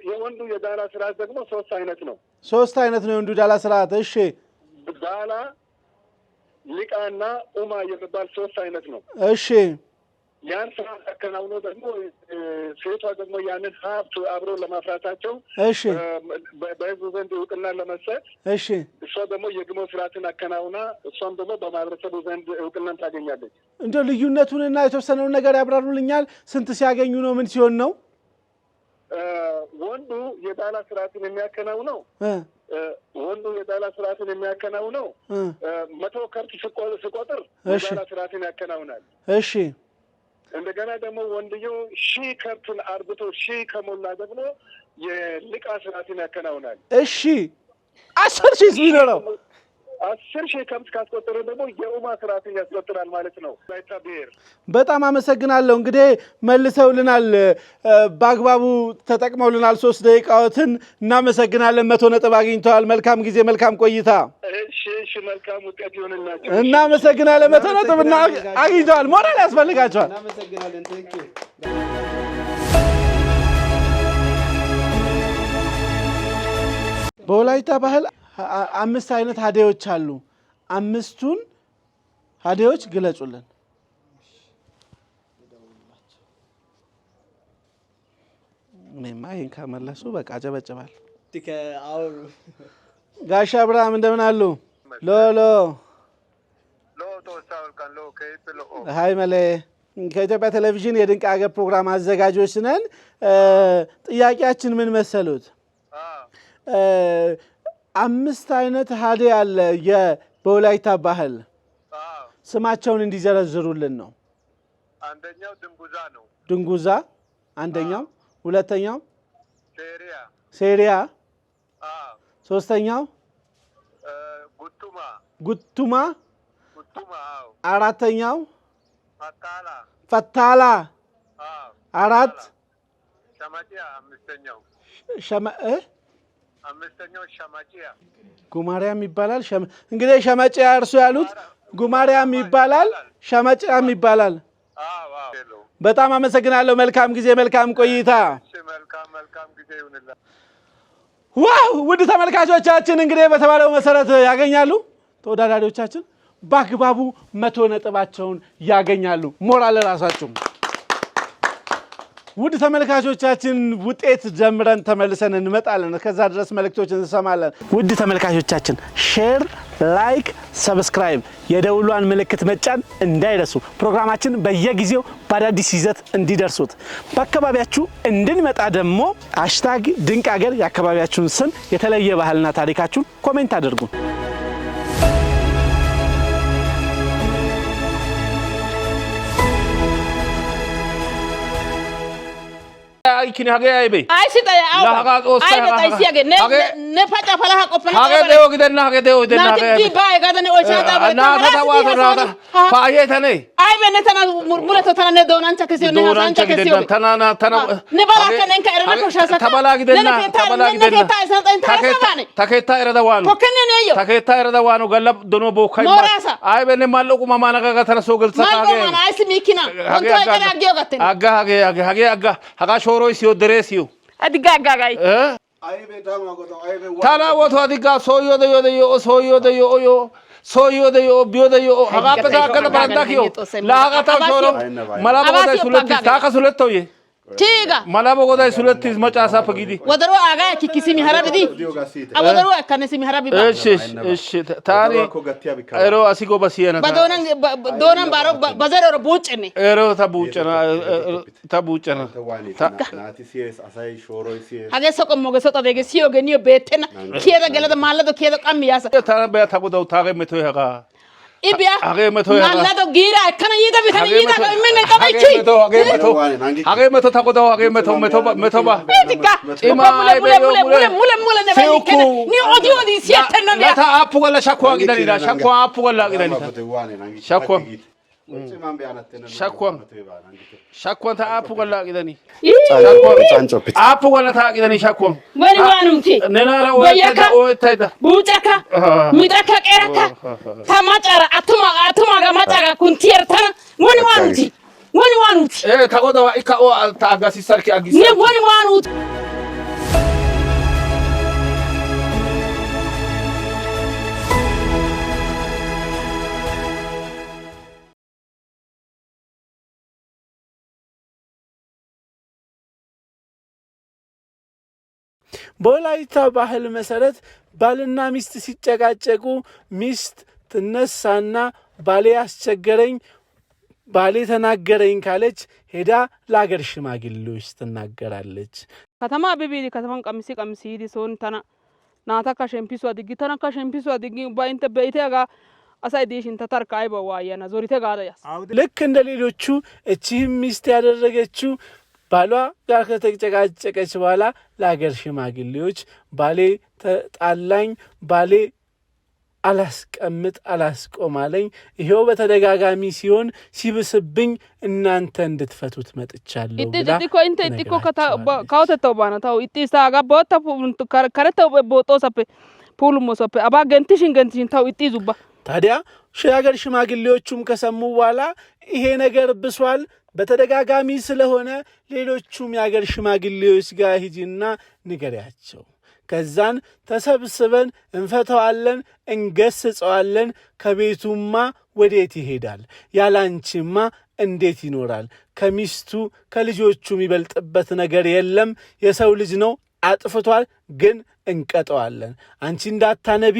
የወንዱ የዳላ ስርዓት ደግሞ 3 አይነት ነው። 3 አይነት ነው የወንዱ ዳላ ስርዓት። እሺ ዳላ፣ ሊቃና ኡማ የሚባል 3 አይነት ነው። እሺ ያን ስርዓት አከናውኖ ደግሞ ሴቷ ደግሞ ያንን ሀብት አብሮ ለማፍራታቸው እሺ በህዝቡ ዘንድ እውቅና ለመስጠት እሺ እሷ ደግሞ የግሞ ስርዓትን አከናውና እሷም ደግሞ በማህበረሰቡ ዘንድ እውቅናን ታገኛለች። እንደው ልዩነቱንና የተወሰነውን ነገር ያብራሩልኛል። ስንት ሲያገኙ ነው? ምን ሲሆን ነው? ወንዱ የዳላ ስርዓትን የሚያከናውነው 100 ከብት ሲቆጥር የዳላ ስርዓትን ያከናውናል። እሺ እንደገና ደግሞ ወንድየው 1000 ከብትን አርብቶ 1000 ከሞላ ደግሞ የልቃ ስርዓትን ያከናውናል። እሺ 10,000 ቢኖረው 10,000 ከብት ካስቆጠረ ደግሞ የኡማ ስርዓትን ያስቆጥራል ማለት ነው። ወላይታ ብሔር በጣም አመሰግናለሁ። እንግዲህ መልሰውልናል፣ በአግባቡ ተጠቅመውልናል። 3 ደቂቃዎትን እናመሰግናለን። 100 ነጥብ አግኝተዋል። መልካም ጊዜ፣ መልካም ቆይታ። እሺ መልካም ውጤት ይሆንላችሁ። እናመሰግናለን። 100 ነጥብ አግኝተዋል። ሞራል ያስፈልጋቸዋል። እናመሰግናለን። ቴንኪው። በወላይታ ባህል 5 አይነት ሀዴዎች አሉ። 5ቱን ሀዴዎች ግለጹልን። እኔማ ይሄን ከመለሱ በቃ አጨበጭባል። ጋሽ አብርሃም እንደምን አሉ? ሎሎ ሃይ መሌ ከኢትዮጵያ ቴሌቪዥን የድንቅ ሀገር ፕሮግራም አዘጋጆች ነን። ጥያቄያችን ምን መሰሉት? 5 አይነት ሀዴ አለ በወላይታ ባህል። ስማቸውን እንዲዘረዝሩልን ነው። አንደኛው ድንጉዛ ነው። ድንጉዛ አንደኛው። ሁለተኛው ሴሪያ። ሶስተኛው ጉቱማ። አራተኛው ፈታላ። 4 ሸማጪያ አምስተኛው አምስተኛው ሸማጪያ ጉማሪያም ይባላል። እንግዲህ ሸማጪያ እርሱ ያሉት ጉማሪያም ይባላል፣ ሸማጪያም ይባላል። በጣም አመሰግናለሁ። መልካም ጊዜ፣ መልካም ቆይታ። መልካም ጊዜ ይሁንልህ። ዋው! ውድ ተመልካቾቻችን እንግዲህ በተባለው መሰረት ያገኛሉ ተወዳዳሪዎቻችን በአግባቡ 100 ነጥባቸውን ያገኛሉ። ሞራል ራሳችሁ። ውድ ተመልካቾቻችን ውጤት ጀምረን ተመልሰን እንመጣለን። ከዛ ድረስ መልእክቶችን እንሰማለን። ውድ ተመልካቾቻችን ሼር፣ ላይክ፣ ሰብስክራይብ የደውሏን ምልክት መጫን እንዳይረሱ። ፕሮግራማችን በየጊዜው በአዳዲስ ይዘት እንዲደርሱት በአካባቢያችሁ እንድንመጣ ደግሞ #ድንቅአገር የአካባቢያችሁን ስም የተለየ ባህልና ታሪካችሁን ኮሜንት አድርጉ። Kini hage aybe ay sita ya la haga osta ay be tay siage ne pacha fala ha qopna hage deo gidenna hage deo na ti ba ga dane o chata ba na ga wa na fa ye tane ay be ne tana murmure to tana ne donan cha kesi ne hasan cha kesi tana ne bala kanen ka erna ko shasa tabala gidenna taketa erada wanu ko kenne ne yo taketa erada wanu galab dono bo khay ay be ne mallo kuma mana ga tana so gel sa hage mallo mana ay simikina on to ga agyo gaten aga haga shoro isiyo deresiyo adiga gai አይቤ ዳማ ጎቶ አይቤ tana woto adiga soyo de yo bio de yo haga peda kala baranda kiyo la haga ta shoro malabo da sulati ta ka suletto ye tiga malabo goda sulati macha sa pagidi wadaro aga kikisimi harabidi wadaro akane simi harabi ba እሺ ታሪ ኤሮ አሲጎ በሲየና donan baro bazaro buucene ኤሮ tabuucena ናቲ ሲስ አሳይ ሾሮ ሲስ hage soko moge sota dege siyo geniyo betena kieda gelada malado kieda qamiyasa tana be tagodo tage meto yaga ibya hage meto yaga malado gira kana yida bitana yida minne tabachi hage meto tagodo hage meto ba tika ima mule ne balikene ni odi sietena ya ta apu gala shakwa gidanira shakwa apu gala gidanira shakwa ta apu gala gidani apu gala ta gidani shakwa wani wanuti nenara o taida buchaka mitaka keraka tamachara atuma ga machaga kuntiertana wani wanuti tagoda ika o ta agasi sarki agisi ne wani wanuti በወላይታ ባህል መሰረት ባልና ሚስት ሲጨቃጨቁ ሚስት ትነሳና ባሌ አስቸገረኝ ባሌ ተናገረኝ ካለች ሄዳ ለአገር ሽማግሌዎች ትናገራለች። ከተማ ቢቢዲ ከተማን ቀምሲ ዲሶን ተና ናታካ ሸምፒሱ አድጊ ባይንተ በይተጋ አሳይ ዲሽን ተታርካ አይበዋያና ዞሪተ ጋዳያስ ልክ እንደ ሌሎቹ እቺም ሚስት ያደረገችው ባሏ ጋር ከተጨቃጨቀች በኋላ ለአገር ሽማግሌዎች ባሌ ተጣላኝ ባሌ አላስቆማለኝ ይሄው በተደጋጋሚ ሲሆን ሲብስብኝ እናንተ እንድትፈቱት መጥቻለሁ ኢጥቆ ካውተተው ባናታው ኢጥሳጋ ቦታ ከረተው ቦጦሰፔ ፑልሞሰፔ አባ ገንቲሽን ታው ኢጥዙባ ታዲያ የአገር ሽማግሌዎቹም ከሰሙ በኋላ ይሄ ነገር ብሷል በተደጋጋሚ ስለሆነ ሌሎቹም የአገር ሽማግሌዎች ጋር ሂጂና ንገሪያቸው ከዛን ተሰብስበን እንፈታዋለን እንገስጸዋለን ከቤቱማ ወዴት ይሄዳል ያላንቺማ እንዴት ይኖራል ከሚስቱ ከልጆቹ የሚበልጥበት ነገር የለም የሰው ልጅ ነው አጥፍቷል ግን እንቀጣዋለን አንቺ እንዳታነቢ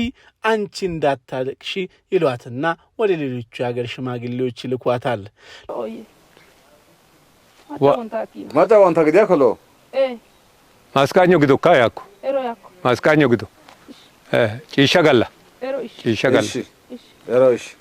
አንቺ እንዳታለቅሺ ይሏትና ወደ ሌሎቹ የአገር ሽማግሌዎች ይልኳታል Mata wanta gidi akolo. Maskanyo gido kayako. Ero yako. Maskanyo gido. Cisha galla. Ero ish. Cisha galla. ero ish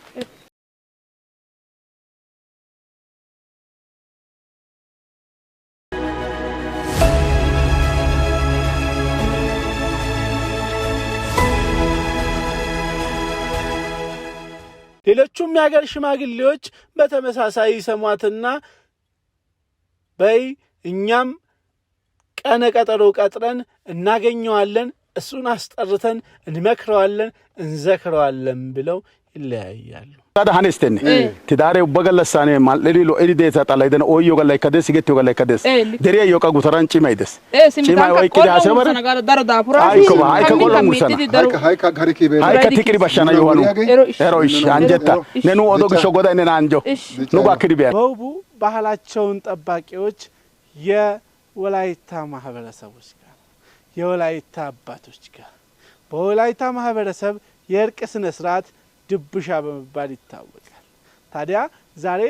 ሌሎቹም የአገር ሽማግሌዎች በተመሳሳይ ሰሟትና በይ እኛም ቀነ ቀጠሮ ቀጥረን እናገኘዋለን እሱን አስጠርተን እንመክረዋለን እንዘክረዋለን ብለው ይለያያሉ። ታዳ ሀኔስተን ትዳሬ በገለሳኔ ማልሊሎ ኤዲዴታ ጣላይደን ኦዮ ገላይ ከደስ ይገት ገላይ ከደስ ደሪያ ዮቃ ጉተራን ጭማይደስ ጭማይ ወይ ኪዳ ሰበር አይከ ቆሎም ሙሰና ሃይካ ጋሪኪ ቤ ሃይካ ትክሪ ባሻና ይሆኑ ኤሮይሽ አንጀታ ነኑ ኦዶግ ሾጎዳ ነና አንጆ ኑ ባክዲ ቢያ በውቡ ባህላቸውን ጠባቂዎች የወላይታ ማህበረሰቦች ጋር የወላይታ አባቶች ጋር በወላይታ ማህበረሰብ የእርቅ ስነ ስርዓት ድብሻ በመባል ይታወቃል። ታዲያ ዛሬ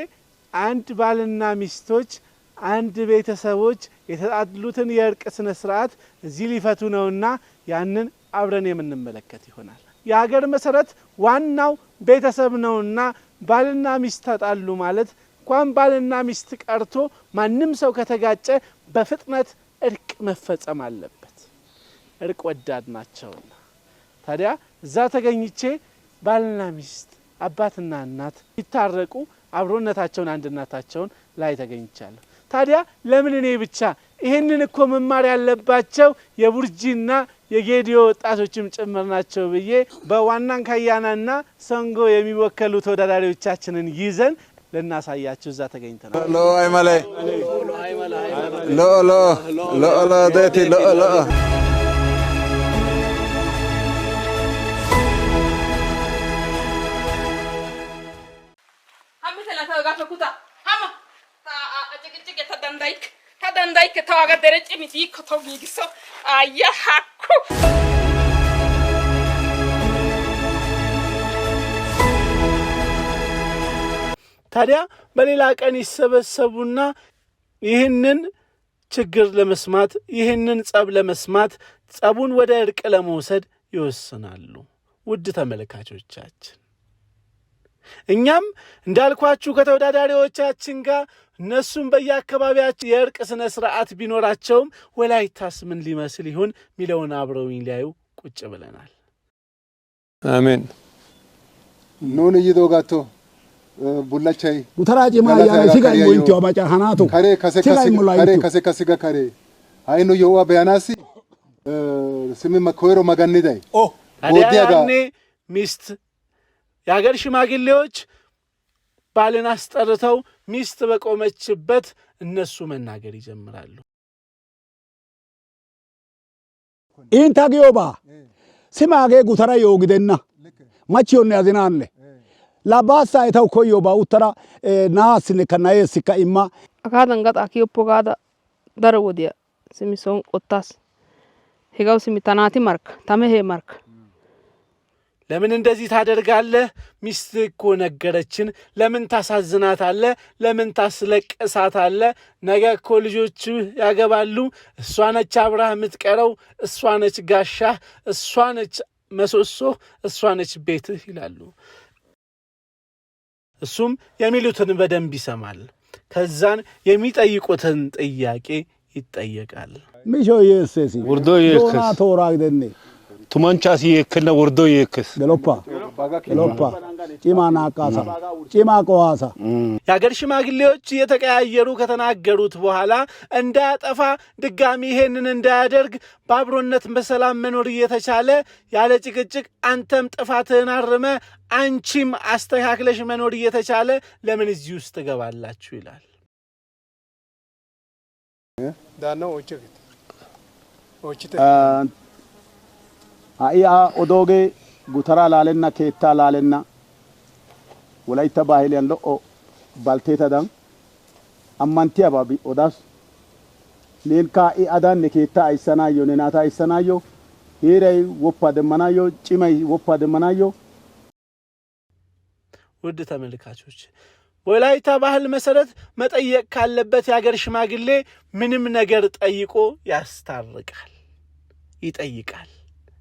አንድ ባልና ሚስቶች አንድ ቤተሰቦች የተጣሉትን የእርቅ ስነ ስርዓት እዚህ ሊፈቱ ነውና ያንን አብረን የምንመለከት ይሆናል። የሀገር መሰረት ዋናው ቤተሰብ ነውና ባልና ሚስት ተጣሉ ማለት እንኳን ባልና ሚስት ቀርቶ ማንም ሰው ከተጋጨ በፍጥነት እርቅ መፈጸም አለበት። እርቅ ወዳድ ናቸውና ታዲያ እዛ ተገኝቼ ባልና ሚስት አባትና እናት ይታረቁ አብሮነታቸውን አንድነታቸውን ላይ ተገኝቻለሁ። ታዲያ ለምን እኔ ብቻ ይሄንን እኮ መማር ያለባቸው የቡርጂና የጌዲዮ ወጣቶችም ጭምር ናቸው ብዬ በዋናን ካያናና ሰንጎ የሚወከሉ ተወዳዳሪዎቻችንን ይዘን ለናሳያችሁ እዛ ተገኝተናል። ሎ አይማለ ሎ ሎ ሎ ሎ ደቲ ሎ ሎ Tadandai che toga dereci mi dico togi so ayya hakku ታዲያ በሌላ ቀን ይሰበሰቡና ይህንን ችግር ለመስማት ይህንን ጸብ ለመስማት ጸቡን ወደ እርቅ ለመውሰድ ይወስናሉ። ውድ ተመልካቾቻችን እኛም እንዳልኳችሁ ከተወዳዳሪዎቻችን ጋር እነሱም በየአካባቢያቸው የእርቅ ስነ ስርዓት ቢኖራቸውም ወላይታስ ምን ሊመስል ይሆን ሚለውን አብረውኝ ሊያዩ ቁጭ ብለናል። አሜን ኖን ይዶጋቶ ቡላቻይ ጉተራጂ ማያ ሲጋ ይሞንቲው አባጫ ሃናቶ ካሬ ከሰከሲጋ ካሬ አይኑ የዋ በያናሲ ስሚ መኮሮ ማጋኒዳይ ቦዲያጋኔ ሚስት የሀገር ሽማግሌዎች ባልን አስጠርተው ሚስት በቆመችበት እነሱ መናገር ይጀምራሉ። ኢንታጊዮባ ሲማጌ ጉተራ ይወግደና ማቺዮን ያዝናንለ ላባሳ አይታው ኮይዮባ ኡተራ ናስነ ከናየስ ከኢማ አካዳን ጋጣ ኪዮፖጋዳ ደረወዲያ ሲሚሶን ቆታስ ሄጋው ሲሚታናቲ ማርክ ታመሄ ማርክ ለምን እንደዚህ ታደርጋለህ? ሚስት እኮ ነገረችን። ለምን ታሳዝናታለህ? ለምን ታስለቅሳታለህ? ነገ እኮ ልጆች ያገባሉ። እሷ ነች አብራህ የምትቀረው፣ እሷ ነች ጋሻህ፣ እሷ ነች መሶሶ፣ እሷ ነች ቤትህ ይላሉ። እሱም የሚሉትን በደንብ ይሰማል። ከዛን የሚጠይቁትን ጥያቄ ይጠየቃል። ሚሾ የሰሲ ወርዶ የከስ ዶና ተወራግደኔ ቱማንቻሲ የከና ወርዶ የከስ ገሎፓ ጭማና ቃሳ ጭማ ቆዋሳ የሀገር ሽማግሌዎች እየተቀያየሩ ከተናገሩት በኋላ እንዳያጠፋ ድጋሚ ይሄንን እንዳያደርግ በአብሮነት በሰላም መኖር እየተቻለ ያለ ጭቅጭቅ አንተም ጥፋትህን አርመ አንቺም አስተካክለሽ መኖር እየተቻለ ለምን እዚህ ውስጥ ትገባላችሁ ይላል። ዳናው ኦችት አያ ኦዶጌ ጉተራ ላለና ኬታ ላለና ወላይታ ባህል ያለው ባልቴታ ዳም አማንቲያ ባቢ ኦዳስ ኔንካ አዳን ኬታ አይሰናዮ ነናታ አይሰናዮ ሄራይ ወፋ ደመናዮ ጭማይ ወፋ ደመናዮ። ውድ ተመልካቾች ወላይታ ባህል መሰረት መጠየቅ ካለበት የሀገር ሽማግሌ ምንም ነገር ጠይቆ ያስታርቃል፣ ይጠይቃል፣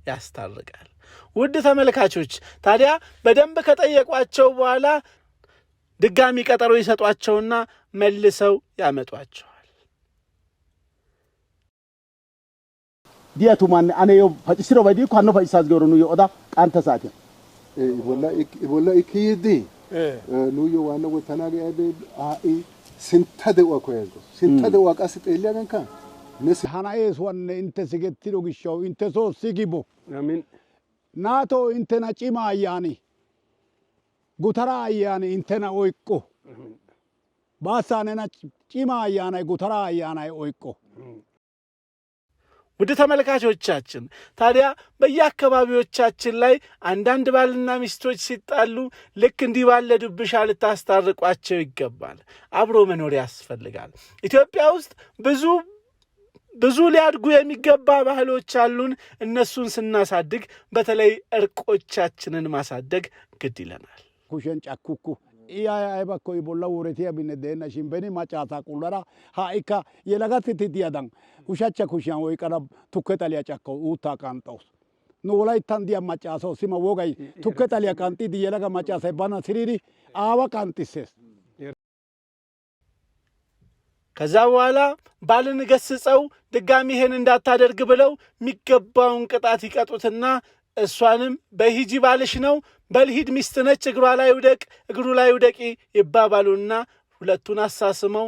ያስታርቃል። ውድ ተመልካቾች ታዲያ በደንብ ከጠየቋቸው በኋላ ድጋሚ ቀጠሮ ይሰጧቸውና መልሰው ያመጧቸዋል። ዲያቱ ማን አኔዮ ፈጭስሮ ባዲ ኳኖ ፈጭሳዝ ገሩኑ ይኦዳ ቃንተ ሳቴ ወላ ኢኪዲ ኑዮ ዋና ወተናገ አይ سنتدق وكويزو سنتدق وقاست إلي أنك نس هنايس وان انت سجتيرو غشو انت سو سيجيبو آمين ناتو انت نچيما يعني غوترا يعني انت نا اويكو ባሳኔ ጭማ ያና ጉተራ ያና ኦይቆ ውድ ተመልካቾቻችን ታዲያ በየአካባቢዎቻችን ላይ አንዳንድ ባልና ሚስቶች ሲጣሉ ልክ እንዲህ ባለ ድብሻ ልታስታርቋቸው ይገባል። አብሮ መኖር ያስፈልጋል። ኢትዮጵያ ውስጥ ብዙ ሊያድጉ የሚገባ ባህሎች አሉን። እነሱን ስናሳድግ በተለይ እርቆቻችንን ማሳደግ ግድ ይለናል። ኩሸን ጫኩኩ iya ayba koy bolla woretiya binne deena shimbeni macata kullara haika yelagati diyadan ushacha kushan oyqara tukketaliya cakko uutta qanxaus no wolaytan diya macaso sima wogay tukketaliya qanxi di yelaga macasay bana siriri aawa qanxises ከዛ በኋላ ባልን ገስጸው ድጋሚ ይሄን እንዳታደርግ ብለው የሚገባውን ቅጣት ይቀጡትና እሷንም በሂጂ ባልሽ ነው በልሂድ ሚስት ነች እግሩ ላይ ውደቂ ይባባሉና ሁለቱን አሳስመው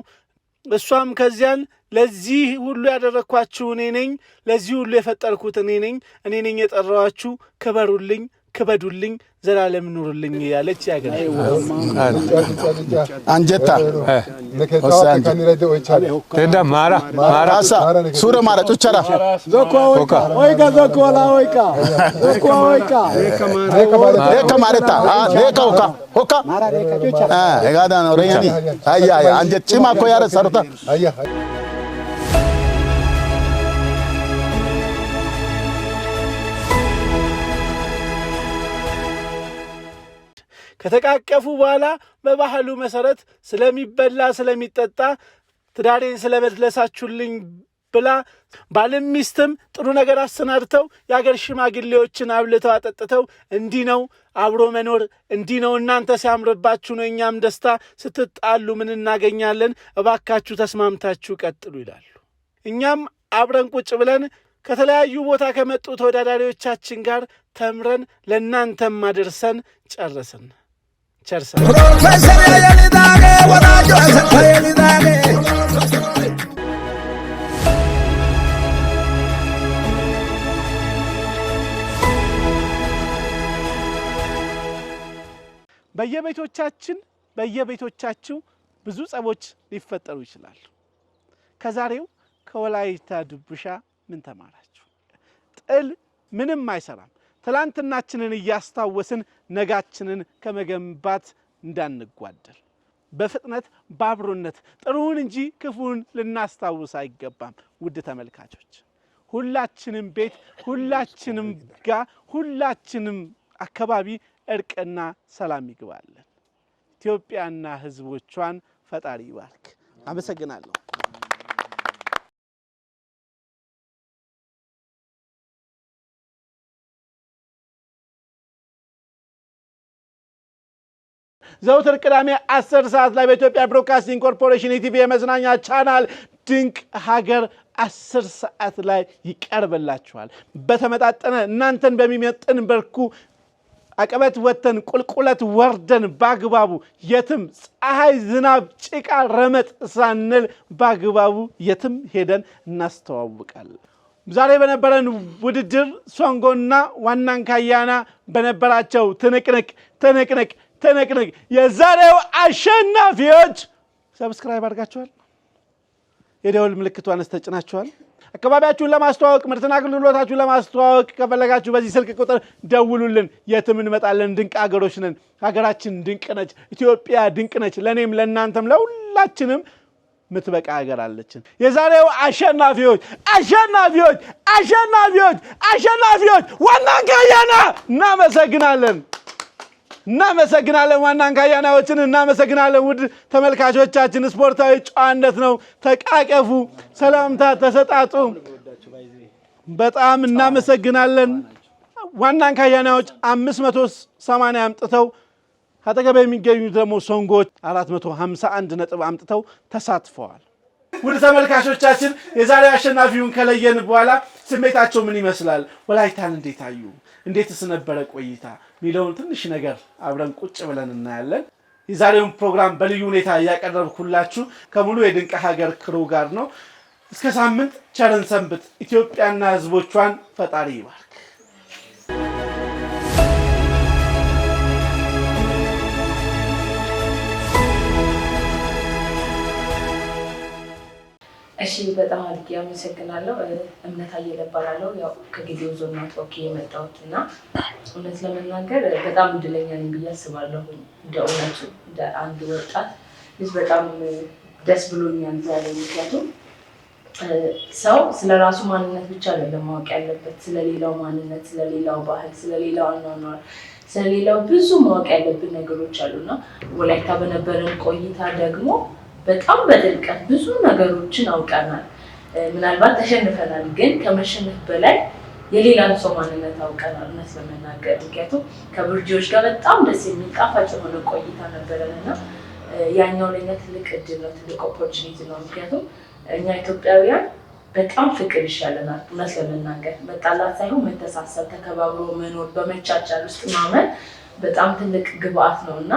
እሷም ከዚያን ለዚህ ሁሉ ያደረኳችሁ እኔ ነኝ ለዚህ ሁሉ የፈጠርኩት እኔ ነኝ የጠራዋችሁ ክበሩልኝ ክበዱልኝ ዘላለም ኑሩልኝ ያለች ያገኝ አንጀታ ተዳ ማራ ሱረ ማራ ጩቻራ ዞኮ ኦይካ ሬካ ማረታ ሬካ ኦካ ኤጋዳ ነው ረያኒ አያ አንጀት ጭማ ኮ ያረ ሰርታ አያ ከተቃቀፉ በኋላ በባህሉ መሰረት ስለሚበላ ስለሚጠጣ ትዳሬን ስለበለሳችሁልኝ ብላ ባልም ሚስትም ጥሩ ነገር አሰናድተው ያገር ሽማግሌዎችን አብልተው አጠጥተው እንዲህ ነው አብሮ መኖር እንዲህ ነው እናንተ ሲያምርባችሁ ነው እኛም ደስታ ስትጣሉ ምን እናገኛለን እባካችሁ ተስማምታችሁ ቀጥሉ ይላሉ። እኛም አብረን ቁጭ ብለን ከተለያዩ ቦታ ከመጡ ተወዳዳሪዎቻችን ጋር ተምረን ለእናንተም ማድረሰን ጨረስን። ቸርሳ ፕሮፌሰር ያየሊዳጌ ወዳጆ ያየሊዳጌ በየቤቶቻችሁ ብዙ ጸቦች ሊፈጠሩ ይችላሉ። ከዛሬው ከወላይታ ድብሻ ምን ተማራችሁ? ጥል ምንም አይሰራም። ትላንትናችንን እያስታወስን ነጋችንን ከመገንባት እንዳንጓደል በፍጥነት ባብሮነት ጥሩን እንጂ ክፉን ልናስታውስ አይገባም። ውድ ተመልካቾች ሁላችንም ቤት ሁላችንም ጋር ሁላችንም አካባቢ እርቅና ሰላም ይግባልን። ኢትዮጵያና ሕዝቦቿን ፈጣሪ ይባርክ። አመሰግናለሁ። ዘውትር ቅዳሜ 10 ሰዓት ላይ በኢትዮጵያ ብሮድካስቲንግ ኮርፖሬሽን ኢቲቪ የመዝናኛ ቻናል ድንቅ ሀገር 10 ሰዓት ላይ ይቀርብላችኋል። በተመጣጠነ እናንተን በሚመጥን በርኩ አቀበት ወተን ቁልቁለት ወርደን ባግባቡ የትም ፀሐይ ዝናብ ጭቃ ረመጥ ሳንል ባግባቡ የትም ሄደን እናስተዋውቃለን። ዛሬ በነበረን ውድድር ሶንጎና ዋናን ካያና በነበራቸው ትንቅንቅ የዛሬው አሸናፊዎች ሰብስክራይብ አድርጋችኋል? የደወል ምልክቷን ተጭናችኋል? አካባቢያችሁን ለማስተዋወቅ ምርትና አገልግሎታችሁን ለማስተዋወቅ ከፈለጋችሁ በዚህ ስልክ ቁጥር ደውሉልን። የትም እንመጣለን። ድንቅ አገሮች ነን። ሀገራችን ድንቅ ነች። ኢትዮጵያ ድንቅ ነች። ለኔም ለናንተም ለሁላችንም ምትበቃ ሀገር አለችን። የዛሬው አሸናፊዎች ዋናን ካያና እናመሰግናለን። ዋናን ካያናዎችን እናመሰግናለን። ውድ ተመልካቾቻችን ስፖርታዊ ጨዋነት ነው። ተቃቀፉ፣ ሰላምታ ተሰጣጡ። በጣም እናመሰግናለን። ዋናን ካያናዎች 580 አምጥተው አጠገብ የሚገኙ ደግሞ ሶንጎች 451 ነጥብ አምጥተው ተሳትፈዋል። ውድ ተመልካቾቻችን የዛሬ አሸናፊውን ከለየን በኋላ ስሜታቸው ምን ይመስላል? ወላይታን እንዴት አዩ? እንዴትስ ነበረ ቆይታ? ሚለውን ትንሽ ነገር አብረን ቁጭ ብለን እናያለን። የዛሬውን ፕሮግራም በልዩ ሁኔታ ያቀረብኩላችሁ ከሙሉ የድንቅ ሀገር ክሩ ጋር ነው። እስከ ሳምንት ቸርን ሰንብት። ኢትዮጵያና ህዝቦቿን ፈጣሪ ይባርክ። እሺ በጣም አድርጌ አመሰግናለሁ። እምነት አየለባላለሁ ያው ከጊዜው ዞን ማጥቆ የመጣሁትና እውነት ለመናገር በጣም እድለኛ ነኝ ብዬ አስባለሁ። እንደውነቱ እንደ አንድ ወጣት ልጅ በጣም ደስ ብሎኛል ዛሬ። ምክንያቱም ሰው ስለራሱ ማንነት ብቻ አይደለም ማወቅ ያለበት፣ ስለሌላው ማንነት፣ ስለሌላው ባህል፣ ስለሌላው አኗኗር፣ ስለሌላው ብዙ ማወቅ ያለብን ነገሮች አሉና ወላይታ በነበረን ቆይታ ደግሞ በጣም በጥልቀት ብዙ ነገሮችን አውቀናል። ምናልባት ተሸንፈናል፣ ግን ከመሸነፍ በላይ የሌላን ሰው ማንነት አውቀናል እውነት ለመናገር። ምክንያቱም ከቡርጂዎች ጋር በጣም ደስ የሚል ጣፋጭ የሆነ ቆይታ ነበረንና ያኛው ለኛ ትልቅ እድል ነው፣ ትልቅ ኦፖርቹኒቲ ነው። ምክንያቱም እኛ ኢትዮጵያውያን በጣም ፍቅር ይሻለናል እውነት ለመናገር። መጣላት ሳይሆን መተሳሰብ፣ ተከባብሮ መኖር፣ በመቻቻል ውስጥ ማመን በጣም ትልቅ ግብአት ነውና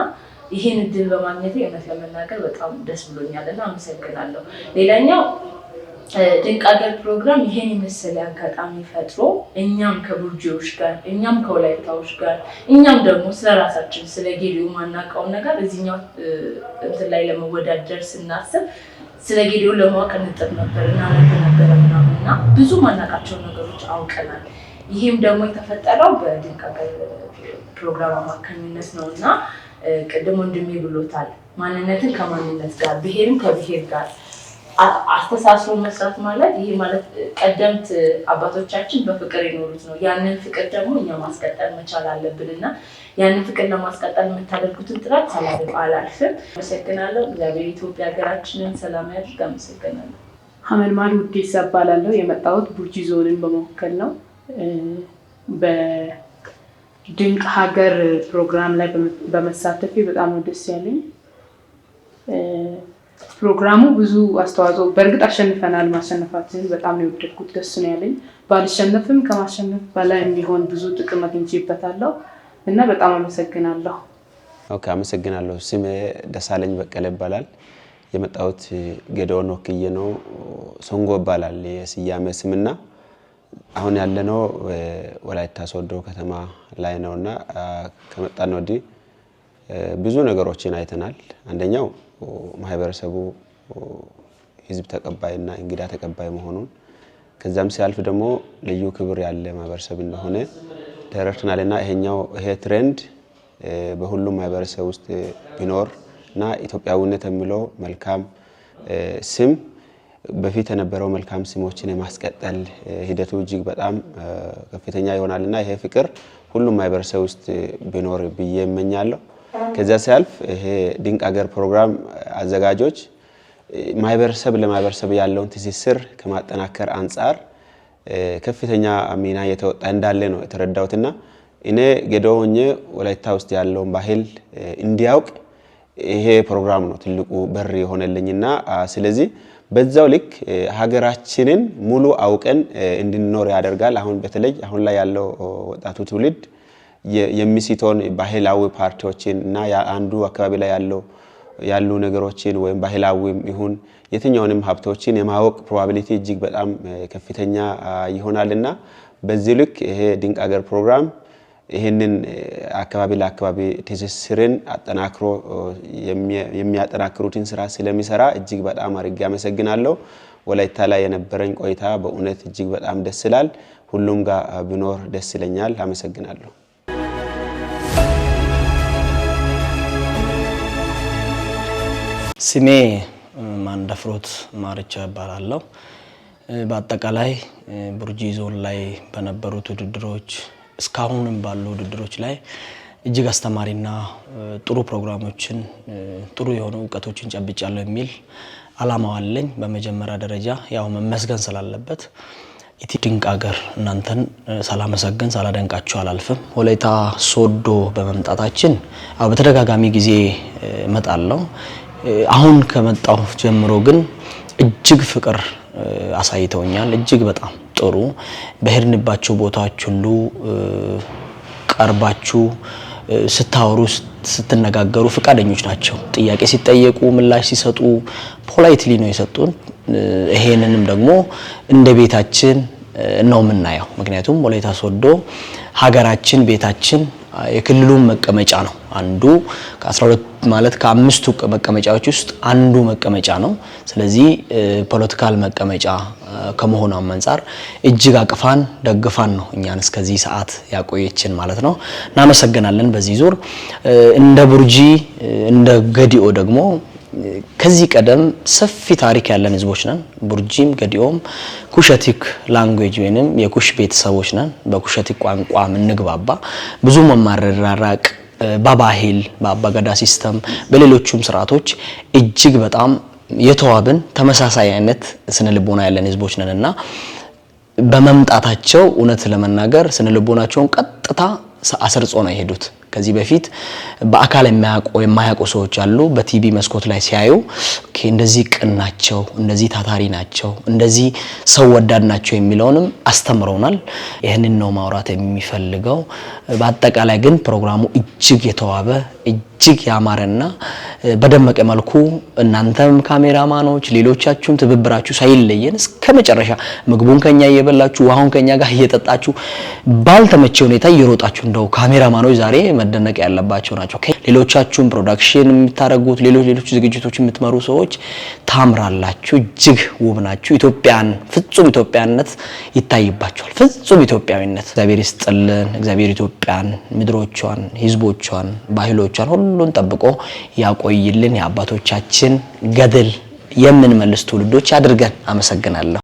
ይሄን እድል በማግኘቴ እውነት ለመናገር በጣም ደስ ብሎኛልና አመሰግናለሁ። ሌላኛው ድንቅ ሀገር ፕሮግራም ይሄን የመሰለ አጋጣሚ ፈጥሮ እኛም ከቡርጂዎች ጋር እኛም ከወላይታዎች ጋር እኛም ደግሞ ስለራሳችን ስለ ጌዲዮ ማናውቀው ነገር እዚህኛው እንትን ላይ ለመወዳደር ስናስብ ስለ ጌዲዮ ለማወቅ እንጥር ነበር እና ምናምንና ብዙ ማናውቃቸው ነገሮች አውቀናል። ይሄም ደግሞ የተፈጠረው በድንቅ ሀገር ፕሮግራም አማካኝነት ነውና ቅድም ወንድሜ ብሎታል። ማንነትን ከማንነት ጋር ብሔርን ከብሔር ጋር አስተሳስሮ መስራት ማለት ይሄ ማለት ቀደምት አባቶቻችን በፍቅር የኖሩት ነው። ያንን ፍቅር ደግሞ እኛ ማስቀጠል መቻል አለብንና ያንን ፍቅር ለማስቀጠል የምታደርጉትን ጥረት አላልፍም። አመሰግናለሁ። እግዚአብሔር ኢትዮጵያ ሀገራችንን ሰላም ያድርግ። አመሰግናለሁ። ሀመልማል ውዴሳ እባላለሁ። የመጣሁት ቡርጂ ዞንን በመወከል ነው። ድንቅ ሀገር ፕሮግራም ላይ በመሳተፌ በጣም ደስ ያለኝ። ፕሮግራሙ ብዙ አስተዋጽኦ በእርግጥ አሸንፈናል። ማሸነፋችንን በጣም ነው የወደድኩት፣ ደስ ነው ያለኝ። ባልሸነፍም ከማሸነፍ በላይ የሚሆን ብዙ ጥቅም አግኝቼበታለሁ እና በጣም አመሰግናለሁ። ኦኬ፣ አመሰግናለሁ። ስሜ ደሳለኝ በቀለ ይባላል። የመጣሁት ገዶን ወክዬ ነው። ሶንጎ ይባላል የስያሜ ስምና አሁን ያለነው ወላይታ ሶዶ ከተማ ላይ ነውና ከመጣን ወዲህ ብዙ ነገሮችን አይተናል። አንደኛው ማህበረሰቡ ህዝብ ተቀባይና እንግዳ ተቀባይ መሆኑን፣ ከዛም ሲያልፍ ደግሞ ልዩ ክብር ያለ ማህበረሰብ እንደሆነ ተረድተናልና ይሄ ትሬንድ በሁሉም ማህበረሰብ ውስጥ ቢኖርና ኢትዮጵያዊነት የሚለው መልካም ስም በፊት የነበረው መልካም ስሞችን የማስቀጠል ሂደቱ እጅግ በጣም ከፍተኛ ይሆናልና ይሄ ፍቅር ሁሉም ማህበረሰብ ውስጥ ቢኖር ብዬ እመኛለሁ። ከዛ ሲያልፍ ይሄ ድንቅ ሀገር ፕሮግራም አዘጋጆች ማህበረሰብ ለማህበረሰብ ያለውን ትስስር ከማጠናከር አንፃር ከፍተኛ ሚና እየተወጣ እንዳለ ነው የተረዳሁትና እኔ ገዶ ሆኜ ወላይታ ውስጥ ያለውን ባህል እንዲያውቅ ይሄ ፕሮግራም ነው ትልቁ በር የሆነልኝና ስለዚህ በዛው ልክ ሀገራችንን ሙሉ አውቀን እንድንኖር ያደርጋል። አሁን በተለይ አሁን ላይ ያለው ወጣቱ ትውልድ የሚሲቶን ባህላዊ ፓርቲዎችን እና አንዱ አካባቢ ላይ ያሉ ነገሮችን ወይም ባህላዊም ይሁን የትኛውንም ሀብቶችን የማወቅ ፕሮባቢሊቲ እጅግ በጣም ከፍተኛ ይሆናልና በዚህ ልክ ይሄ ድንቅ ሀገር ፕሮግራም ይሄንን አካባቢ ለአካባቢ ትስስርን አጠናክሮ የሚያጠናክሩትን ስራ ስለሚሰራ እጅግ በጣም አድርጌ አመሰግናለሁ። ወላይታ ላይ የነበረኝ ቆይታ በእውነት እጅግ በጣም ደስ ይላል። ሁሉም ጋር ቢኖር ደስ ይለኛል። አመሰግናለሁ። ስሜ ማንደፍሮት ማርቻ እባላለሁ። በአጠቃላይ ቡርጂ ዞን ላይ በነበሩት ውድድሮች እስካሁንም ባሉ ውድድሮች ላይ እጅግ አስተማሪና ጥሩ ፕሮግራሞችን ጥሩ የሆኑ ዕውቀቶችን ጨብጫለሁ የሚል አላማው አለኝ። በመጀመሪያ ደረጃ ያው መመስገን ስላለበት ድንቅ ሀገር እናንተን ሳላመሰግን ሳላደንቃችሁ አላልፍም። ወላይታ ሶዶ በመምጣታችን በተደጋጋሚ ጊዜ እመጣለሁ። አሁን ከመጣሁ ጀምሮ ግን እጅግ ፍቅር አሳይተውኛል። እጅግ በጣም ጥሩ በሄድንባቸው ቦታዎች ሁሉ ቀርባችሁ ስታወሩ ስትነጋገሩ ፍቃደኞች ናቸው። ጥያቄ ሲጠየቁ ምላሽ ሲሰጡ ፖላይትሊ ነው የሰጡን። ይሄንንም ደግሞ እንደ ቤታችን ነው የምናየው። ምክንያቱም ወላይታ ሶዶ ሀገራችን ቤታችን የክልሉ መቀመጫ ነው። አንዱ ከ12 ማለት ከአምስቱ መቀመጫዎች ውስጥ አንዱ መቀመጫ ነው። ስለዚህ ፖለቲካል መቀመጫ ከመሆኑ አንፃር እጅግ አቅፋን ደግፋን ነው እኛን እስከዚህ ሰዓት ያቆየችን ማለት ነው። እናመሰግናለን። በዚህ ዙር እንደ ቡርጂ እንደ ገዲኦ ደግሞ ከዚህ ቀደም ሰፊ ታሪክ ያለን ህዝቦች ነን። ቡርጂም ገዲኦም ኩሸቲክ ላንጉዌጅ ወይንም የኩሽ ቤተሰቦች ነን። በኩሸቲክ ቋንቋ እንግባባ ብዙ መማረራራቅ በባህል በአባገዳ ሲስተም በሌሎችም ስርዓቶች እጅግ በጣም የተዋብን ተመሳሳይ አይነት ስነልቦና ያለን ህዝቦች ነንና በመምጣታቸው እውነት ለመናገር ስነልቦናቸውን ቀጥታ አሰርጾ ነው የሄዱት። ከዚህ በፊት በአካል የማያውቁ ሰዎች አሉ። በቲቪ መስኮት ላይ ሲያዩ ኦኬ እንደዚህ ቅን ናቸው፣ እንደዚህ ታታሪ ናቸው፣ እንደዚህ ሰው ወዳድ ናቸው የሚለውንም አስተምረውናል። ይሄንን ነው ማውራት የሚፈልገው። በአጠቃላይ ግን ፕሮግራሙ እጅግ የተዋበ እጅግ ያማረና በደመቀ መልኩ እናንተም ካሜራማኖች ሌሎቻችሁም ትብብራችሁ ሳይለየን እስከመጨረሻ ምግቡን ከኛ እየበላችሁ ውሃውን ከኛ ጋር እየጠጣችሁ ባልተመቸ ሁኔታ እየሮጣችሁ እንደው ካሜራማኖች ዛሬ መደነቅ ያለባቸው ናቸው። ሌሎቻችሁም ፕሮዳክሽን የምታረጉት ሌሎች ዝግጅቶች የምትመሩ ሰዎች ታምራላችሁ፣ እጅግ ውብ ናችሁ። ኢትዮጵያን ፍጹም ኢትዮጵያነት ይታይባችኋል። ፍጹም ኢትዮጵያዊነት እግዚአብሔር ይስጥልን። እግዚአብሔር ኢትዮጵያን ምድሮቿን፣ ህዝቦቿን፣ ባህሎቿን ሁሉን ጠብቆ ያቆይልን። የአባቶቻችን ገድል የምንመልስ ትውልዶች አድርገን አመሰግናለሁ።